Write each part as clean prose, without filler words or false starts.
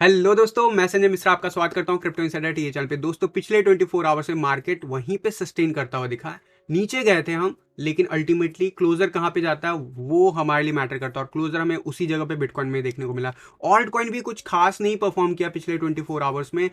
Hello दोस्तों, मैं संजय मिश्रा आपका स्वागत करता हूं क्रिप्टो इनसाइडर टीए चैनल पे। दोस्तों, पिछले 24 आवर से मार्केट वहीं पे सस्टेन करता हुआ दिखा है। नीचे गए थे हम, लेकिन अल्टीमेटली क्लोजर कहां पे जाता है वो हमारे लिए मैटर करता है, और क्लोजर हमें उसी जगह पे बिटकॉइन में देखने को मिला। ऑल्ट कॉइन भी कुछ खास नहीं परफॉर्म किया पिछले 24 आवर्स में।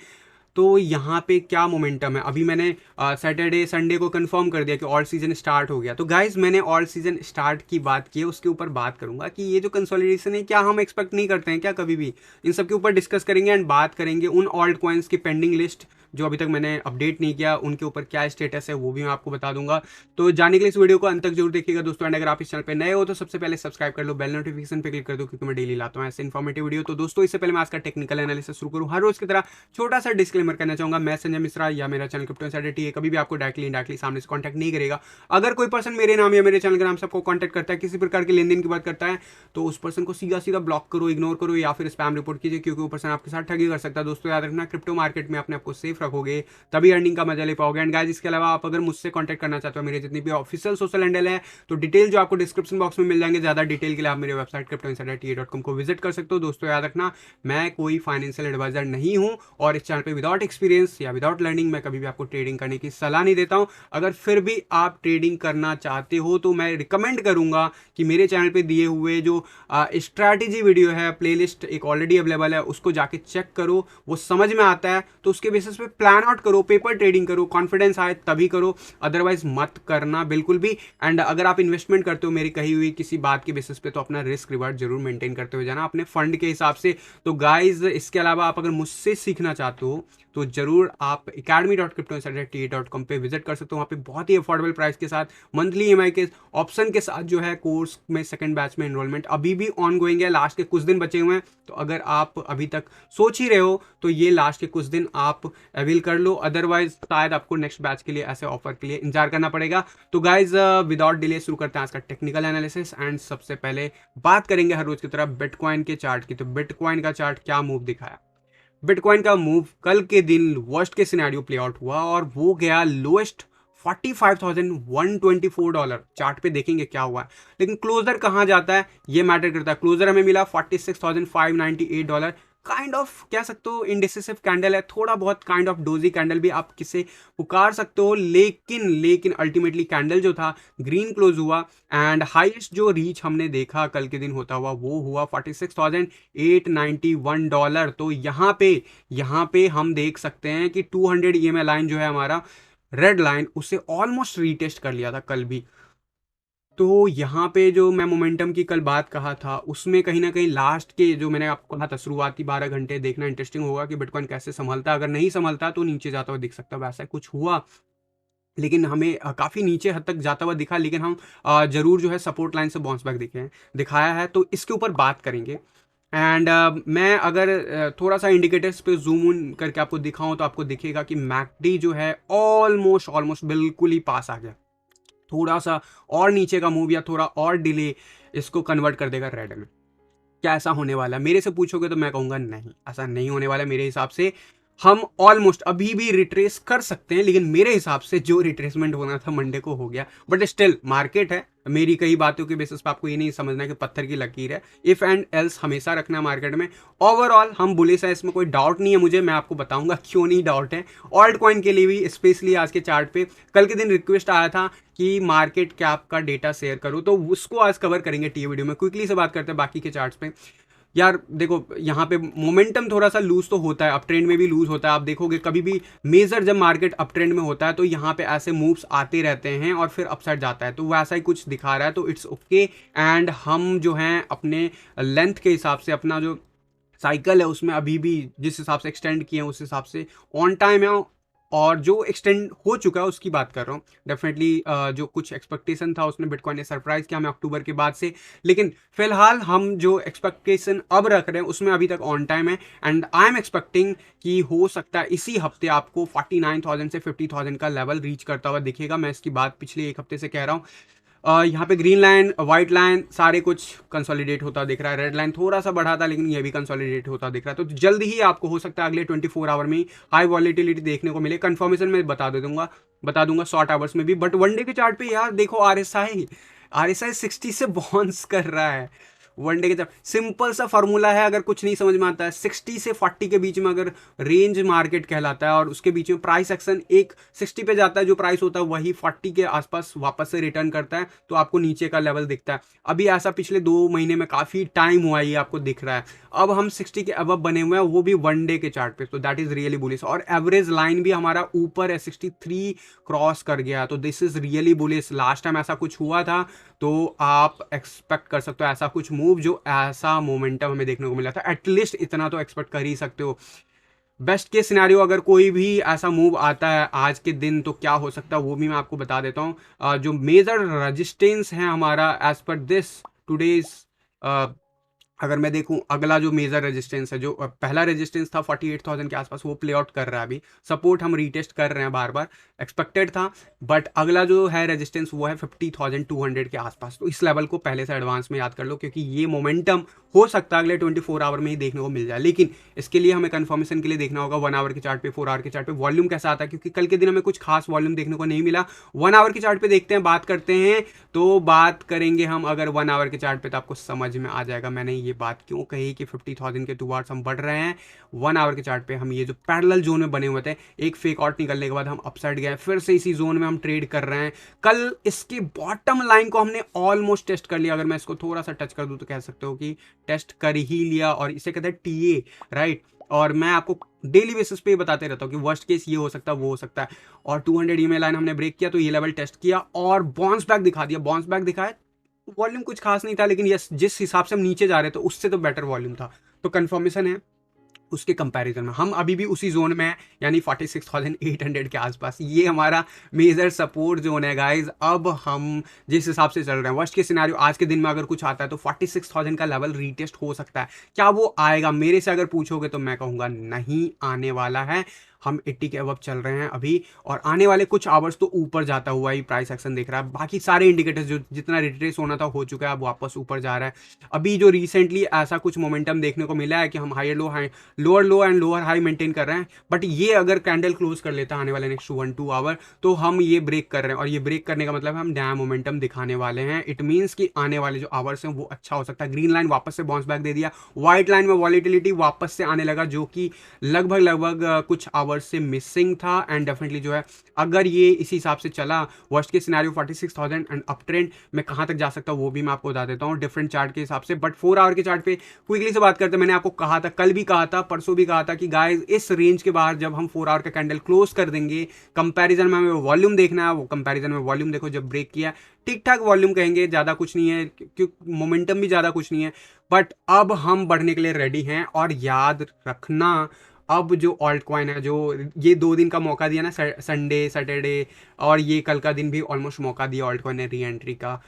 तो यहाँ पे क्या मोमेंटम है, अभी मैंने सैटरडे संडे को कंफर्म कर दिया कि ऑल सीजन स्टार्ट हो गया। तो गाइज, मैंने ऑल सीजन स्टार्ट की बात की है, उसके ऊपर बात करूंगा कि ये जो कंसोलिडेशन है क्या हम एक्सपेक्ट नहीं करते हैं क्या कभी भी। इन सब के ऊपर डिस्कस करेंगे एंड बात करेंगे उन ऑल्ट कॉइन्स की पेंडिंग लिस्ट जो अभी तक मैंने अपडेट नहीं किया, उनके ऊपर क्या स्टेटस है वो भी मैं आपको बता दूंगा। तो जानने के लिए इस वीडियो को अंत तक जरूर देखिएगा दोस्तों। एंड अगर आप इस चैनल पे नए हो तो सबसे पहले सब्सक्राइब कर लो, बेल नोटिफिकेशन पे क्लिक कर दो, क्योंकि मैं डेली लाता हूँ ऐसे इन्फॉर्मेटिव वीडियो। तो दोस्तों, इससे पहले मैं आज का टेक्निकल एनालिसिस शुरू करूँ, हर रोज की तरह छोटा सा डिस्क्लेमर करना चाहूंगा। मैं संजय मिश्रा या मेरा चैनल क्रिप्टो इनसाइडर टीए कभी भी आपको डायरेक्टली सामने से कांटेक्ट नहीं करेगा। अगर कोई पर्सन मेरे नाम या मेरे चैनल के नाम से आपको कांटेक्ट करता है, किसी प्रकार के लेन देन की बात करता है, तो उस पर्सन को सीधा सीधा ब्लॉक करो, इग्नोर करो या फिर स्पैम रिपोर्ट कीजिए, क्योंकि वो पर्सन आपके साथ ठगी कर सकता है। दोस्तों, याद रखना, क्रिप्टो मार्केट में अपने आपको सेफ रखोगे तभी अर्निंग का मजा ले पाओगे। एंड गाइस, इसके अलावा आप अगर मुझसे कांटेक्ट करना चाहते हो, मेरे जितनी भी ऑफिशियल सोशल हैंडल है, तो डिटेल जो आपको डिस्क्रिप्शन बॉक्स में मिल जाएंगे। ज्यादा डिटेल के लिए आप मेरे वेबसाइट cryptoinsiderta.com को विजिट कर सकते हो। दोस्तों, याद रखना, मैं कोई फाइनेंशियल एडवाइजर नहीं हूं, और इस चैनल पे विदाउट एक्सपीरियंस या विदाउट लर्निंग मैं कभी भी आपको ट्रेडिंग करने की सलाह नहीं देता हूं। अगर फिर भी आप ट्रेडिंग करना चाहते हो तो मैं रिकमेंड करूंगा कि मेरे चैनल पे दिए हुए जो स्ट्रैटेजी वीडियो है, प्लेलिस्ट एक ऑलरेडी अवेलेबल है, उसको जाके चेक करो। वो समझ में आता है तो उसके बेसिस पे प्लान आउट करो, पेपर ट्रेडिंग करो, कॉन्फिडेंस आए तभी करो, अदरवाइज मत करना बिल्कुल भी। एंड अगर आप इन्वेस्टमेंट करते हो मेरी कही हुई किसी बात के बेसिस पे, तो अपना रिस्क रिवार्ड जरूर मेंटेन करते हुए जाना अपने फंड के हिसाब से। तो गाइज, इसके अलावा आप अगर मुझसे सीखना चाहते हो तो जरूर आप academy.cryptoinsiderta.com पे विजिट कर सकते हो। वहाँ पे बहुत ही अफोर्डेबल प्राइस के साथ, मंथली ईएमआई के ऑप्शन के साथ जो है, कोर्स में सेकंड बैच में एनरोलमेंट अभी भी ऑन गोइंग है। लास्ट के कुछ दिन बचे हुए हैं, तो अगर आप अभी तक सोच ही रहे हो तो ये लास्ट के कुछ दिन आप अवेल कर लो, अदरवाइज शायद आपको नेक्स्ट बैच के लिए ऐसे ऑफर के लिए इंतजार करना पड़ेगा। तो गाइज, विदाउट डिले शुरू करते हैं आज का टेक्निकल एनालिसिस। एंड सबसे पहले बात करेंगे हर रोज की तरह बिटकॉइन के चार्ट की। तो बिटकॉइन का चार्ट क्या मूव दिखाया? बिटकॉइन का मूव कल के दिन वर्स्ट के सिनेरियो प्ले आउट हुआ और वो गया लोएस्ट $45,124। चार्ट पे देखेंगे क्या हुआ है, लेकिन क्लोजर कहां जाता है ये मैटर करता है। क्लोजर हमें मिला $46,598। काइंड ऑफ कह सकते हो इंडिसिसिव कैंडल है, थोड़ा बहुत काइंड ऑफ डोजी कैंडल भी आप किसे पुकार सकते हो, लेकिन अल्टीमेटली कैंडल जो था ग्रीन क्लोज हुआ। एंड हाईएस्ट जो रीच हमने देखा कल के दिन होता हुआ वो हुआ $46,891। तो यहाँ पे हम देख सकते हैं कि 200 ईएमए लाइन जो है हमारा रेड लाइन, उसे ऑलमोस्ट रीटेस्ट कर लिया था कल भी। तो यहाँ पे जो मैं मोमेंटम की कल बात कहा था, उसमें कहीं ना कहीं लास्ट के जो मैंने आपको कहा था शुरुआती 12 घंटे देखना इंटरेस्टिंग होगा कि बिटकॉइन कैसे संभलता है। अगर नहीं संभलता तो नीचे जाता हुआ दिख सकता है, वैसा कुछ हुआ, लेकिन हमें काफ़ी नीचे हद तक जाता हुआ दिखा, लेकिन हम जरूर जो है सपोर्ट लाइन से बाउंस बैक दिखाया है। तो इसके ऊपर बात करेंगे। एंड मैं अगर थोड़ा सा इंडिकेटर्स पे जूम इन करके आपको दिखाऊं तो आपको दिखेगा कि मैकडी जो है ऑलमोस्ट बिल्कुल ही पास आ गया। थोड़ा सा और नीचे का मूव या थोड़ा और डिले इसको कन्वर्ट कर देगा रेड में। क्या ऐसा होने वाला है? मेरे से पूछोगे तो मैं कहूंगा नहीं, ऐसा नहीं होने वाला है। मेरे हिसाब से हम ऑलमोस्ट अभी भी रिट्रेस कर सकते हैं, लेकिन मेरे हिसाब से जो रिट्रेसमेंट होना था मंडे को हो गया। बट स्टिल मार्केट है, मेरी कई बातों के बेसिस पे आपको ये नहीं समझना कि पत्थर की लकीर है। इफ एंड एल्स हमेशा रखना है मार्केट में। ओवरऑल हम बुलिश है, इसमें कोई डाउट नहीं है मुझे। मैं आपको बताऊंगा क्यों नहीं डाउट है। ऑल्ट कॉइन के लिए भी स्पेशली आज के चार्ट पे कल के दिन रिक्वेस्ट आया था कि मार्केट कैप का डेटा शेयर करो, तो उसको आज कवर करेंगे टी वीडियो में। क्विकली से बात करते हैं बाकी के चार्ट्स पे। यार देखो, यहाँ पे मोमेंटम थोड़ा सा लूज तो होता है, अप ट्रेंड में भी लूज होता है। आप देखोगे कभी भी मेजर जब मार्केट अप ट्रेंड में होता है तो यहाँ पे ऐसे मूव्स आते रहते हैं और फिर अपसाइड जाता है, तो वैसा ही कुछ दिखा रहा है। तो इट्स ओके। एंड हम जो हैं अपने लेंथ के हिसाब से, अपना जो साइकिल है उसमें अभी भी जिस हिसाब से एक्सटेंड किए हैं उस हिसाब से ऑन टाइम है, और जो एक्सटेंड हो चुका है उसकी बात कर रहा हूँ। डेफिनेटली जो कुछ एक्सपेक्टेशन था उसमें बिटकॉइन ने सरप्राइज किया हमें अक्टूबर के बाद से, लेकिन फिलहाल हम जो एक्सपेक्टेशन अब रख रहे हैं उसमें अभी तक ऑन टाइम है। एंड आई एम एक्सपेक्टिंग कि हो सकता है इसी हफ्ते आपको 49,000 से 50,000 का लेवल रीच करता हुआ दिखेगा। मैं इसकी बात पिछले एक हफ्ते से कह रहा हूँ। यहाँ पे ग्रीन लाइन, व्हाइट लाइन सारे कुछ कंसोलिडेट होता दिख रहा है। रेड लाइन थोड़ा सा बढ़ा था, लेकिन ये भी कंसोलिडेट होता दिख रहा है। तो जल्द ही आपको हो सकता है अगले 24 आवर में हाई वॉलेटिलिटी देखने को मिले। कंफर्मेशन में बता दूंगा शॉर्ट आवर्स में भी। बट वनडे के चार्ट पे यार देखो, आरएसआई 60 से बाउंस कर रहा है। वनडे के सिंपल सा फॉर्मूला है, अगर कुछ नहीं समझ में आता है 60 से 40 के बीच में अगर रेंज मार्केट कहलाता है और उसके बीच में प्राइस एक्शन एक 60 पे जाता है, जो प्राइस होता है वही 40 के आसपास वापस से रिटर्न करता है, तो आपको नीचे का लेवल दिखता है। अभी ऐसा पिछले 2 महीने में काफी टाइम हुआ, ये आपको दिख रहा है। अब हम 60 के अबव बने हुए हैं, वो भी वनडे के चार्ट पे, तो दैट इज रियली बुलिश। और एवरेज लाइन भी हमारा ऊपर है, 63 क्रॉस कर गया, तो this is really bullish. Last time ऐसा कुछ हुआ था, तो आप एक्सपेक्ट कर सकते हो ऐसा कुछ मूव, जो ऐसा मोमेंटम हमें देखने को मिला था, एटलीस्ट इतना तो एक्सपेक्ट कर ही सकते हो। बेस्ट के सिनेरियो अगर कोई भी ऐसा मूव आता है आज के दिन, तो क्या हो सकता है वो भी मैं आपको बता देता हूँ। जो मेजर रेजिस्टेंस है हमारा एज पर दिस टुडेज, अगर मैं देखूं अगला जो मेजर रेजिस्टेंस है, जो पहला रेजिस्टेंस था 48,000 के आसपास, वो प्ले आउट कर रहा है अभी। सपोर्ट हम रीटेस्ट कर रहे हैं बार बार, एक्सपेक्टेड था, बट अगला जो है रेजिस्टेंस वो है 50,200 के आसपास। तो इस लेवल को पहले से एडवांस में याद कर लो, क्योंकि ये मोमेंटम हो सकता है अगले 24 आवर में ही देखने को मिल जाए। लेकिन इसके लिए हमें कंफर्मेशन के लिए देखना होगा 1 आवर के चार्ट पे, 4 आवर के चार्ट पे वॉल्यूम कैसा आता है, क्योंकि कल के दिन हमें कुछ खास वॉल्यूम देखने को नहीं मिला। 1 आवर के चार्ट पे देखते हैं, बात करते हैं। तो बात करेंगे हम अगर 1 आवर के चार्ट पे, तो आपको समझ में आ जाएगा मैंने ये बात क्यों कही कि 50,000 के टुवार्ड्स हम बढ़ रहे हैं। 1 आवर के चार्ट पे हम ये जो पैरेलल जोन में बने हुए थे, एक फेक आउट निकलने के बाद हम अपसाइड गए, फिर से इसी जोन में हम ट्रेड कर रहे हैं। कल इसके बॉटम लाइन को हमने ऑलमोस्ट टेस्ट कर लिया। अगर मैं इसको थोड़ा सा टच कर दूं तो कह सकते हो कि टेस्ट कर ही लिया, और इसे कहते हैं टीए, राइट। और मैं आपको डेली बेसिस पे बताते रहता हूँ कि वर्स्ट केस ये हो सकता है, वो हो सकता है। और 200 ईएमए लाइन हमने ब्रेक किया, तो ये लेवल टेस्ट किया और बाउंस बैक दिखा दिया। बाउंस बैक दिखाया, वॉल्यूम कुछ खास नहीं था, लेकिन यस जिस हिसाब से हम नीचे जा रहे थे उससे तो बेटर वॉल्यूम था। तो कंफर्मेशन है उसके कंपैरिजन में हम अभी भी उसी जोन में हैं, यानी 46,800 के आसपास। ये हमारा मेजर सपोर्ट जोन है गाइज। अब हम जिस हिसाब से चल रहे हैं, वर्स्ट के सिनेरियो आज के दिन में अगर कुछ आता है तो 46,000 का लेवल रीटेस्ट हो सकता है। क्या वो आएगा मेरे से अगर पूछोगे तो मैं कहूँगा नहीं आने वाला है। हम 80 के अबव चल रहे हैं अभी, और आने वाले कुछ आवर्स तो ऊपर जाता हुआ ही प्राइस एक्शन दिख रहा है। बाकी सारे इंडिकेटर्स जो जितना रिट्रेस होना था हो चुका है, अब वापस ऊपर जा रहा है। अभी जो रिसेंटली ऐसा कुछ मोमेंटम देखने को मिला है कि हम higher low high, lower low and lower high maintain कर रहे हैं, बट ये अगर कैंडल क्लोज कर लेता है आने वाले नेक्स्ट 1-2 आवर, तो हम ये ब्रेक कर रहे हैं। और ये ब्रेक करने का मतलब हम नया मोमेंटम दिखाने वाले हैं। इट मीन्स कि आने वाले जो आवर्स हैं वो अच्छा हो सकता है। ग्रीन लाइन वापस से बाउंस बैक दे दिया, व्हाइट लाइन में वॉलिटिलिटी वापस से आने लगा, जो कि लगभग कुछ आवर्स से मिसिंग था। एंड डेफिनेटली जो है अगर ये इसी हिसाब से चला, वर्स्ट के सिनेरियो 46,000 एंड अप ट्रेंड में कहां तक जा सकता है वो भी मैं आपको बता देता हूं डिफरेंट चार्ट के हिसाब से। बट 4 आवर के चार्ट पे क्विकली से बात करते हैं, मैंने आपको कहा था, कल भी कहा था, परसों भी कहा था कि गाइस इस रेंज के बाहर जब हम 4 आवर का कैंडल क्लोज कर देंगे, कंपैरिजन में हमें वॉल्यूम देखना है। वो कंपैरिजन में वॉल्यूम देखो, जब ब्रेक किया ठीक ठाक वॉल्यूम कहेंगे, ज्यादा कुछ नहीं है, क्योंकि मोमेंटम भी ज्यादा कुछ नहीं है। बट अब हम बढ़ने के लिए रेडी हैं। और याद रखना, अब जो ऑल्ट कॉइन है, जो ये 2 दिन का मौका दिया ना, संडे सैटरडे और ये कल का दिन भी ऑलमोस्ट मौका दिया ऑल्ट कॉइन ने री एंट्री का,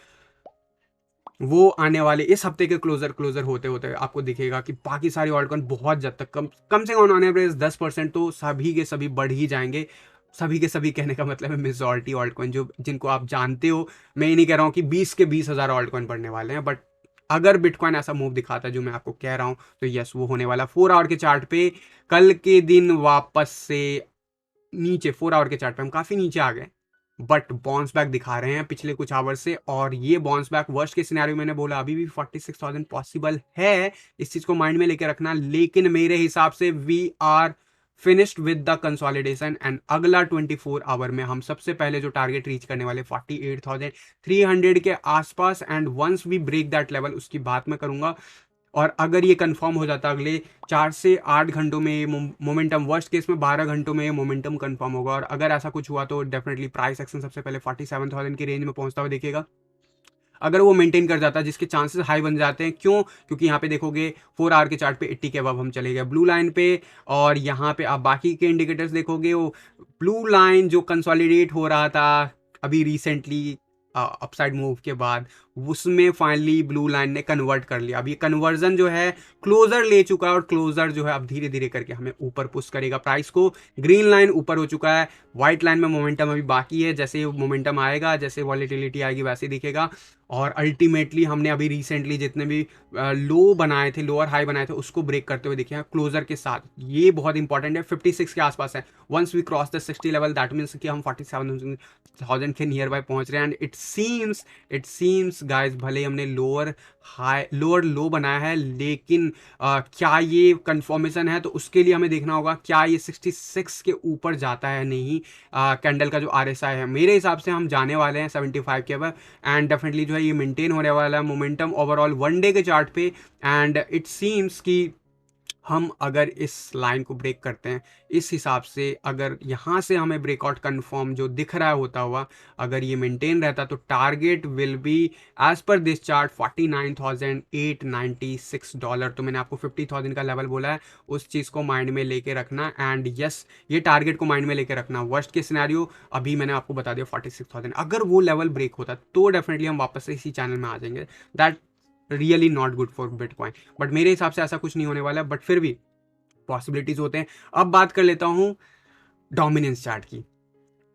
वो आने वाले इस हफ्ते के क्लोजर होते होते आपको दिखेगा कि बाकी सारी ऑल्ट कॉइन बहुत जब तक कम से कम ऑन एवरेज 10% तो सभी के सभी बढ़ ही जाएंगे। सभी के सभी कहने का मतलब है मेजॉरिटी ऑल्ट कॉइन जो जिनको आप जानते हो। मैं ये नहीं कह रहा हूँ कि 20 के 20,000 ऑल्ट कॉइन बढ़ने वाले हैं, बट अगर बिटकॉइन ऐसा मूव दिखाता है जो मैं आपको कह रहा हूं, तो यस वो होने वाला। 4 आवर के चार्ट पे कल के दिन वापस से नीचे, 4 आवर के चार्ट पे हम काफी नीचे आ गए, बट बाउंस बैक दिखा रहे हैं पिछले कुछ आवर से। और ये बाउंस बैक वर्स्ट के सिनेरियो मैंने बोला अभी भी 46,000 पॉसिबल है, इस चीज को माइंड में लेके रखना। लेकिन मेरे हिसाब से we are finished with the consolidation, and अगला 24 आवर में हम सबसे पहले जो टारगेट रीच करने वाले 48,300 के आसपास। And once we break that level, उसकी बात मैं करूंगा। और अगर ये कंफर्म हो जाता अगले 4 से 8 घंटों में ये मोमेंटम, वर्स्ट केस में 12 घंटों में ये मोमेंटम कंफर्म होगा। और अगर ऐसा कुछ हुआ तो डेफिनेटली प्राइस एक्शन सबसे पहले 47,000 की रेंज में पहुंचता हुआ दिखेगा। अगर वो मेंटेन कर जाता है, जिसके चांसेस हाई बन जाते हैं, क्यों? क्योंकि यहाँ पे देखोगे 4 आवर के चार्ट पे 80 के अबव हम चले गए ब्लू लाइन पे। और यहाँ पे आप बाकी के इंडिकेटर्स देखोगे, वो ब्लू लाइन जो कंसोलिडेट हो रहा था अभी रिसेंटली अपसाइड मूव के बाद, उसमें फाइनली ब्लू लाइन ने कन्वर्ट कर लिया। अब ये कन्वर्जन जो है क्लोजर ले चुका है, और क्लोजर जो है अब धीरे धीरे करके हमें ऊपर पुश करेगा प्राइस को। ग्रीन लाइन ऊपर हो चुका है, व्हाइट लाइन में मोमेंटम अभी बाकी है। जैसे मोमेंटम आएगा, जैसे वॉलिटिलिटी आएगी, वैसे दिखेगा। और अल्टीमेटली हमने अभी रिसेंटली जितने भी लो बनाए थे, लोअर हाई बनाए थे, उसको ब्रेक करते हुए दिखे हैं क्लोजर के साथ। ये बहुत इंपॉर्टेंट है, 56 के आसपास है। Once we cross the 60 level, that means कि हम 47,000 के नियर बाय पहुंच रहे हैं। एंड इट सीम्स गाइस, भले ही हमने लोअर लो बनाया है, लेकिन क्या ये कंफर्मेशन है, तो उसके लिए हमें देखना होगा क्या ये 66 के ऊपर जाता है नहीं। कैंडल का जो RSI है, मेरे हिसाब से हम जाने वाले हैं 75 के ऊपर, एंड डेफिनेटली जो है ये मेंटेन होने वाला है मोमेंटम ओवरऑल 1 डे के चार्ट पे। एंड इट सीम्स कि हम अगर इस लाइन को ब्रेक करते हैं, इस हिसाब से अगर यहाँ से हमें ब्रेकआउट कंफर्म जो दिख रहा है होता हुआ, अगर ये मेंटेन रहता, तो target will be as per this chart $49,896। तो मैंने आपको 50,000 का लेवल बोला है, उस चीज़ को माइंड में लेके रखना। एंड यस, ये टारगेट को माइंड में लेके रखना। वर्स्ट के सिनेरियो अभी मैंने आपको बता दिया 46,000, अगर वो लेवल ब्रेक होता तो डेफिनेटली हम वापस से इसी चैनल में आ जाएंगे। That really not good for bitcoin, but मेरे हिसाब से ऐसा कुछ नहीं होने वाला है, बट फिर भी पॉसिबिलिटीज होते हैं। अब बात कर लेता हूँ डोमिनेंस चार्ट की।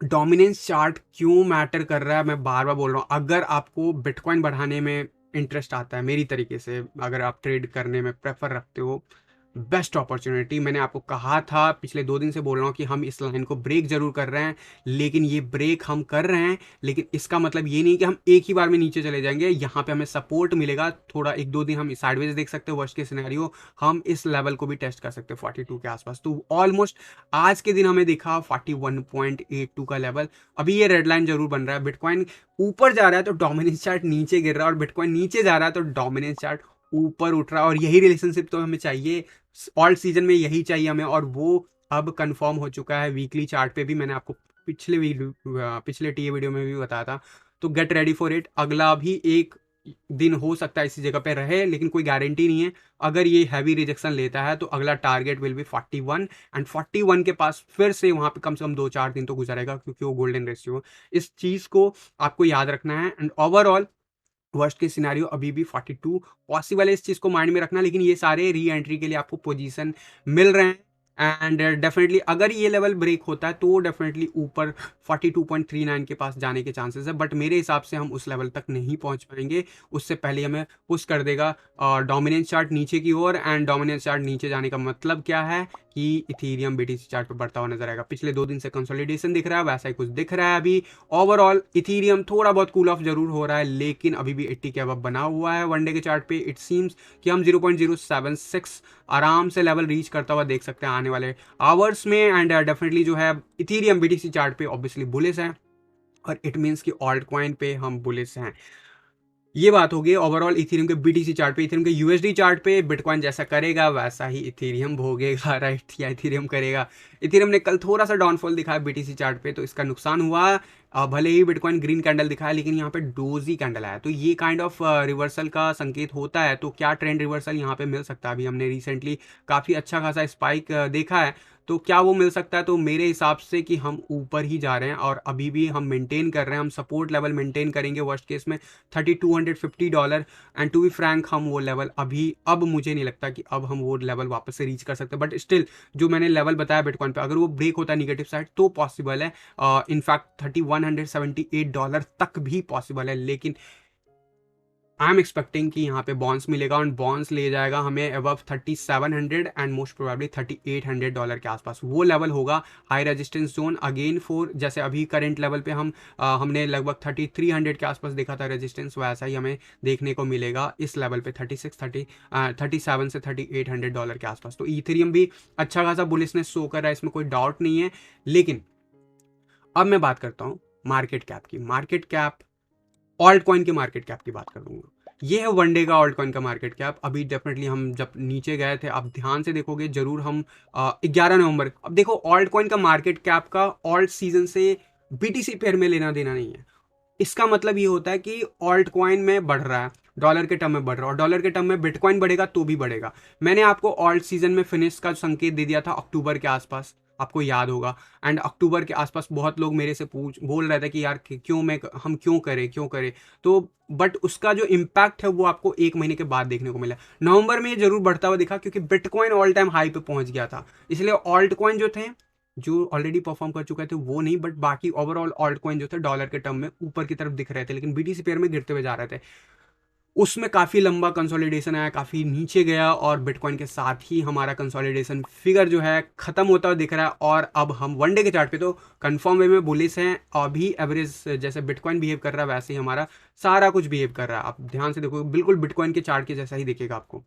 डोमिनेंस चार्ट क्यों मैटर कर रहा है, मैं बार बार बोल रहा हूँ। अगर आपको बिटकॉइन बढ़ाने में इंटरेस्ट आता है, मेरी तरीके से अगर आप ट्रेड करने में प्रेफर रखते हो, बेस्ट अपॉर्चुनिटी। मैंने आपको कहा था, पिछले 2 दिन से बोल रहा हूँ कि हम इस लाइन को ब्रेक जरूर कर रहे हैं, लेकिन ये ब्रेक हम कर रहे हैं, लेकिन इसका मतलब ये नहीं कि हम एक ही बार में नीचे चले जाएंगे। यहाँ पे हमें सपोर्ट मिलेगा, थोड़ा 1-2 दिन हम साइडवेज देख सकते हो। वर्स्ट के सिनेरियो हम इस लेवल को भी टेस्ट कर सकते हैं 42 के आसपास। तो ऑलमोस्ट आज के दिन हमें दिखा 41.82 का लेवल। अभी ये रेड लाइन जरूर बन रहा है। बिटकॉइन ऊपर जा रहा है तो डोमिनेंस चार्ट नीचे गिर रहा है, और बिटकॉइन नीचे जा रहा है तो डोमिनेंस चार्ट ऊपर उठ रहा है। और यही रिलेशनशिप तो हमें चाहिए, ऑल सीजन में यही चाहिए हमें, और वो अब कंफर्म हो चुका है। वीकली चार्ट पे भी मैंने आपको पिछले टी वीडियो में भी बताया था। तो गेट रेडी फॉर इट। अगला भी एक दिन हो सकता है इसी जगह पे रहे, लेकिन कोई गारंटी नहीं है। अगर ये हैवी रिजेक्शन लेता है तो अगला टारगेट विल बी 41, एंड 41 के पास फिर से वहां पे कम से कम 2-4 दिन तो गुजरेगा, क्योंकि वो गोल्डन रेशियो। इस चीज को आपको याद रखना है। एंड ओवरऑल वर्स्ट के सिनेरियो अभी भी 42 पॉसिबल है, इस चीज को माइंड में रखना। लेकिन ये सारे री एंट्री के लिए आपको पोजीशन मिल रहे हैं, एंड डेफिनेटली अगर ये लेवल ब्रेक होता है तो डेफिनेटली ऊपर 42.39 के पास जाने के चांसेस है, बट मेरे हिसाब से हम उस लेवल तक नहीं पहुंच पाएंगे। उससे पहले हमें पुश कर देगा डोमिनेंस चार्ट नीचे की ओर। एंड डोमिनेंस चार्ट नीचे जाने का मतलब क्या है कि इथेरियम BTC चार्ट पर बढ़ता हुआ नजर आएगा। पिछले 2 दिन से कंसोलिडेशन दिख रहा है, वैसा ही कुछ दिख रहा है अभी। ओवरऑल इथेरियम थोड़ा बहुत कूल ऑफ जरूर हो रहा है, लेकिन अभी भी 80 के अब बना हुआ है 1 डे के चार्ट पे। इट सीम्स कि हम 0.076 आराम से लेवल रीच करता हुआ देख सकते हैं आने वाले आवर्स में। एंड डेफिनेटली जो है इथेरियम BTC चार्ट पे ऑब्वियसली बुलिश है, और इट मीन्स कि ऑल्ट कॉइन पे हम बुलिश हैं। ये बात होगी ओवरऑल इथेरियम के BTC चार्ट पे। इथेरियम के USD चार्ट पे बिटकॉइन जैसा करेगा वैसा ही इथेरियम भोगेगा, राइट, या इथेरियम करेगा। इथेरियम ने कल थोड़ा सा डाउनफॉल दिखाया BTC चार्ट पे, तो इसका नुकसान हुआ। भले ही बिटकॉइन ग्रीन कैंडल दिखाया, लेकिन यहाँ पे डोजी कैंडल आया, तो ये काइंड ऑफ रिवर्सल का संकेत होता है। तो क्या ट्रेंड रिवर्सल यहाँ पे मिल सकता है? अभी हमने रिसेंटली काफ़ी अच्छा खासा स्पाइक देखा है, तो क्या वो मिल सकता है? तो मेरे हिसाब से कि हम ऊपर ही जा रहे हैं, और अभी भी हम मेंटेन कर रहे हैं। हम सपोर्ट लेवल मेंटेन करेंगे वर्स्ट केस में $3250। एंड टू बी फ्रैंक, हम वो लेवल अब मुझे नहीं लगता कि अब हम वो लेवल वापस से रीच कर सकते हैं, बट स्टिल जो मैंने लेवल बताया बिटकॉइन पे, अगर वो ब्रेक होता है निगेटिव साइड तो पॉसिबल है। इनफैक्ट $3178 तक भी पॉसिबल है, लेकिन आई एम एक्सपेक्टिंग कि यहाँ पे बॉन्स मिलेगा, और बॉन्स ले जाएगा हमें अबव 3700 एंड मोस्ट प्रोबेबली $3800 के आसपास। वो लेवल होगा high resistance zone again for, जैसे अभी करंट लेवल पे हमने लगभग 3300 के आसपास देखा था रेजिस्टेंस, वैसा ही हमें देखने को मिलेगा इस लेवल पे 37 से $3800 के आसपास। तो इथेरियम भी अच्छा खासा बुलिशनेस शो कर रहा है, इसमें कोई डाउट नहीं है। लेकिन अब मैं बात करता हूँ मार्केट कैप की। मार्केट कैप, ऑल्ट कॉइन के मार्केट कैप की बात करूंगा। ये है 1 डे का ऑल्ट कॉइन का मार्केट कैप। अभी डेफिनेटली हम जब नीचे गए थे, आप ध्यान से देखोगे जरूर, हम 11 नवंबर, अब देखो ऑल्ट कॉइन का मार्केट कैप का ऑल्ट सीजन से BTC पेयर में लेना देना नहीं है। इसका मतलब ये होता है कि ऑल्ट कॉइन में बढ़ रहा है, डॉलर के टर्म में बढ़ रहा है, और डॉलर के टर्म में बिटकॉइन बढ़ेगा तो भी बढ़ेगा। मैंने आपको ऑल्ट सीजन में फिनिश का संकेत दे दिया था अक्टूबर के आसपास, आपको याद होगा। एंड अक्टूबर के आसपास बहुत लोग मेरे से बोल रहे थे कि यार हम क्यों करें। तो बट उसका जो इम्पैक्ट है वो आपको 1 महीने के बाद देखने को मिला। नवंबर में ये जरूर बढ़ता हुआ दिखा, क्योंकि बिटकॉइन ऑल टाइम हाई पे पहुंच गया था, इसलिए ऑल्ट कॉइन जो थे, जो ऑलरेडी परफॉर्म कर चुके थे वो नहीं, बट बाकी ओवरऑल ऑल्ट कॉइन जो थे डॉलर के टर्म में ऊपर की तरफ दिख रहे थे, लेकिन BTC पेयर में गिरते हुए जा रहे थे। उसमें काफ़ी लंबा कंसोलिडेशन आया, काफ़ी नीचे गया और बिटकॉइन के साथ ही हमारा कंसोलिडेशन फिगर जो है ख़त्म होता हुआ दिख रहा है। और अब हम वन डे के चार्ट पे तो कंफर्म वे में बुलिश हैं। अभी एवरेज जैसे बिटकॉइन बिहेव कर रहा है वैसे ही हमारा सारा कुछ बिहेव कर रहा है। आप ध्यान से देखो, बिल्कुल बिटकॉइन के चार्ट के जैसा ही दिखेगा आपको।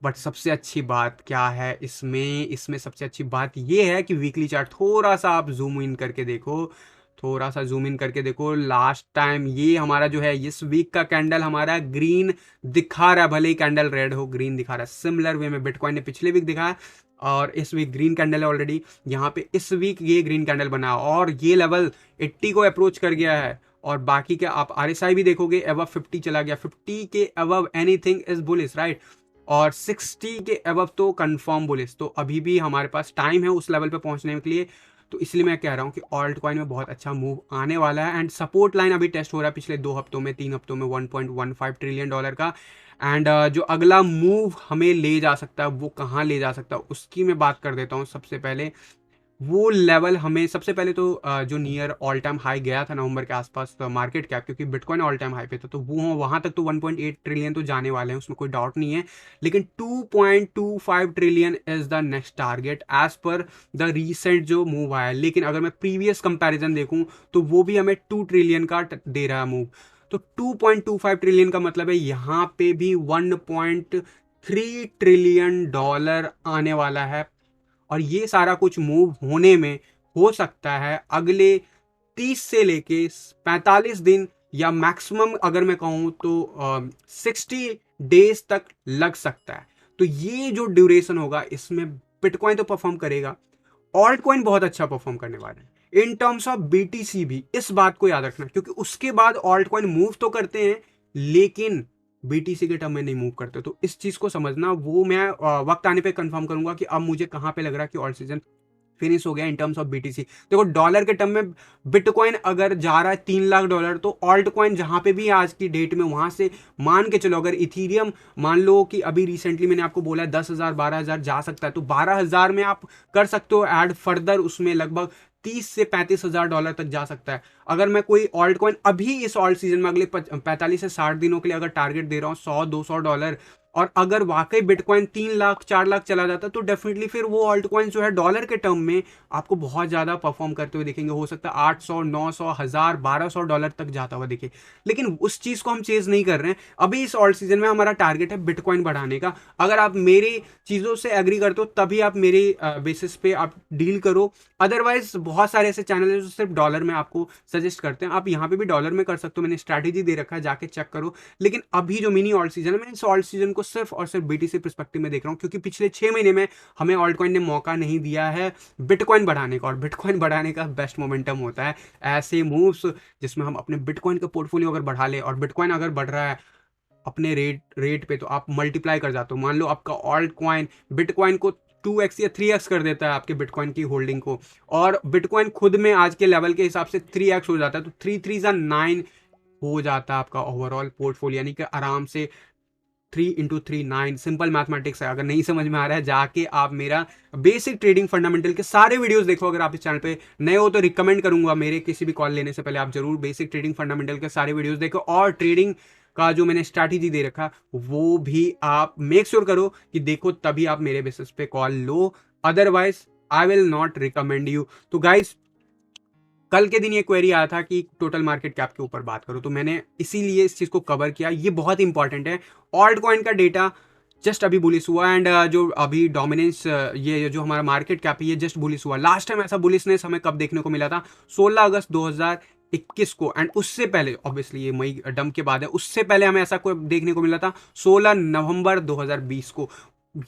बट सबसे अच्छी बात क्या है इसमें, इसमें सबसे अच्छी बात ये है कि वीकली चार्ट थोड़ा सा आप जूम इन करके देखो, थोड़ा सा जूम इन करके देखो। लास्ट टाइम ये हमारा जो है इस वीक का कैंडल हमारा ग्रीन दिखा रहा है, भले ही कैंडल रेड हो ग्रीन दिखा रहा है। सिमिलर वे में बिटकॉइन ने पिछले वीक दिखाया और इस वीक ग्रीन कैंडल है ऑलरेडी यहाँ पे। इस वीक ये ग्रीन कैंडल बना और ये लेवल 80 को अप्रोच कर गया है। और बाकी के आप RSI भी देखोगे अबव 50 चला गया, 50 के above anything is bullish, right. और 60 के अबव तो कंफर्म बुलिश। तो अभी भी हमारे पास टाइम है उस लेवल पे पहुंचने के लिए। तो इसलिए मैं कह रहा हूँ कि ऑल्ट कॉइन में बहुत अच्छा मूव आने वाला है। एंड सपोर्ट लाइन अभी टेस्ट हो रहा है पिछले 2 हफ्तों में, 3 हफ्तों में $1.15 ट्रिलियन का। एंड जो अगला मूव हमें ले जा सकता है वो कहाँ ले जा सकता है उसकी मैं बात कर देता हूँ। सबसे पहले वो लेवल हमें सबसे पहले तो जो नियर ऑल टाइम हाई गया था नवंबर के आसपास मार्केट कैप, क्योंकि बिटकॉइन ऑल टाइम हाई पे था, तो वो वहां तक तो 1.8 ट्रिलियन तो जाने वाले हैं, उसमें कोई डाउट नहीं है। लेकिन 2.25 trillion is the next target as per the recent जो मूव आया। लेकिन अगर मैं प्रीवियस कंपैरिजन देखूं तो वो भी हमें 2 ट्रिलियन का दे रहा है मूव। तो 2.25 ट्रिलियन का मतलब है यहाँ पे भी $1.3 ट्रिलियन आने वाला है। और ये सारा कुछ मूव होने में हो सकता है अगले 30 से लेके 45 दिन या मैक्सिमम अगर मैं कहूँ तो 60 डेज तक लग सकता है। तो ये जो ड्यूरेशन होगा इसमें बिटकॉइन तो परफॉर्म करेगा, ऑल्ट कॉइन बहुत अच्छा परफॉर्म करने वाला है। इन टर्म्स ऑफ BTC भी इस बात को याद रखना, क्योंकि उसके बाद ऑल्ट कॉइन मूव तो करते हैं लेकिन BTC के टर्म में नहीं मूव करते। तो इस चीज को समझना, वो मैं वक्त आने पे कंफर्म करूंगा कि अब मुझे कहां पे लग रहा है कि ऑल सीजन फिनिश हो गया इन टर्म्स ऑफ BTC। देखो डॉलर के टर्म में बिटकॉइन अगर जा रहा है $3 लाख, तो ऑल्ट कॉइन जहां पे भी आज की डेट में वहां से मान के चलो, अगर इथीरियम मान लो कि अभी रिसेंटली मैंने आपको बोला है 10,000 12,000 जा सकता है, तो 12,000 में आप कर सकते हो ऐड फर्दर, उसमें लगभग 30 से $35,000 तक जा सकता है। अगर मैं कोई ऑल्ट कॉइन अभी इस ऑल्ट सीजन में अगले 45 से 60 दिनों के लिए अगर टारगेट दे रहा हूँ $100-200, और अगर वाकई बिटकॉइन 3 लाख 4 लाख चला जाता तो डेफिनेटली फिर वो ऑल्ट कॉइन जो है डॉलर के टर्म में आपको बहुत ज़्यादा परफॉर्म करते हुए देखेंगे। हो सकता है 800 900 1000 $1200 तक जाता हुआ दिखे। लेकिन उस चीज़ को हम चेज नहीं कर रहे हैं। अभी इस ऑल्ट सीजन में हमारा टारगेट है बिटकॉइन बढ़ाने का। अगर आप मेरी चीज़ों से एग्री करते हो तभी आप मेरे बेसिस पे आप डील करो। अदरवाइज बहुत सारे ऐसे चैनल है जो सिर्फ डॉलर में आपको सजेस्ट करते हैं। आप यहाँ पे भी डॉलर में कर सकते हो, मैंने स्ट्रैटेजी दे रखा है, जाके चेक करो। लेकिन अभी जो मिनी ऑल्ट सीजन है, मैं इस ऑल्ट सीजन को सिर्फ और सिर्फ BTC पर्सपेक्टिव में देख रहा हूँ, क्योंकि पिछले 6 महीने में हमें ऑल्ट कॉइन ने मौका नहीं दिया है बिटकॉइन बढ़ाने का। और बिटकॉइन बढ़ाने का बेस्ट मोमेंटम होता है ऐसे मूव्स जिसमें हम अपने बिटकॉइन का पोर्टफोलियो अगर बढ़ा ले, और बिटकॉइन अगर बढ़ रहा है अपने रेट पे तो आप मल्टीप्लाई कर जाते हो। मान लो आपका ऑल्ट कॉइन बिटकॉइन को 2x या 3x कर देता है आपके बिटकॉइन की होल्डिंग को, और बिटकॉइन खुद में आज के लेवल के हिसाब से 3x हो जाता है, तो 3 3 9 हो जाता है आपका ओवरऑल पोर्टफोलियो। यानी कि आराम से 3 × 3 9। सिंपल मैथमेटिक्स है। अगर नहीं समझ में आ रहा है जाके आप मेरा बेसिक ट्रेडिंग फंडामेंटल के सारे वीडियोस देखो। अगर आप इस चैनल पे नए हो तो रिकमेंड करूंगा, मेरे किसी भी कॉल लेने से पहले आप जरूर बेसिक ट्रेडिंग फंडामेंटल के सारे वीडियोस देखो, और ट्रेडिंग का जो मैंने स्ट्रैटेजी दे रखा वो भी आप मेक श्योर करो कि देखो, तभी आप मेरे बेसिस पे call low. Otherwise I will not recommend you. तो गाइस, कल के दिन ये क्वेरी आया था कि टोटल मार्केट कैप के ऊपर बात करो, तो मैंने इसीलिए इस चीज को कवर किया। ये बहुत इंपॉर्टेंट है। ऑल्ट कॉइन का डेटा जस्ट अभी बुलिश हुआ, एंड जो अभी डोमिनेंस ये जो हमारा मार्केट कैप है ये जस्ट बुलिश हुआ। लास्ट टाइम ऐसा बुलिशनेस हमें कब देखने को मिला था? 16 अगस्त 2021 को। एंड उससे पहले ऑब्वियसली ये मई डंप के बाद है, उससे पहले हमें ऐसा कोई देखने को मिला था 16 नवंबर 2020 को।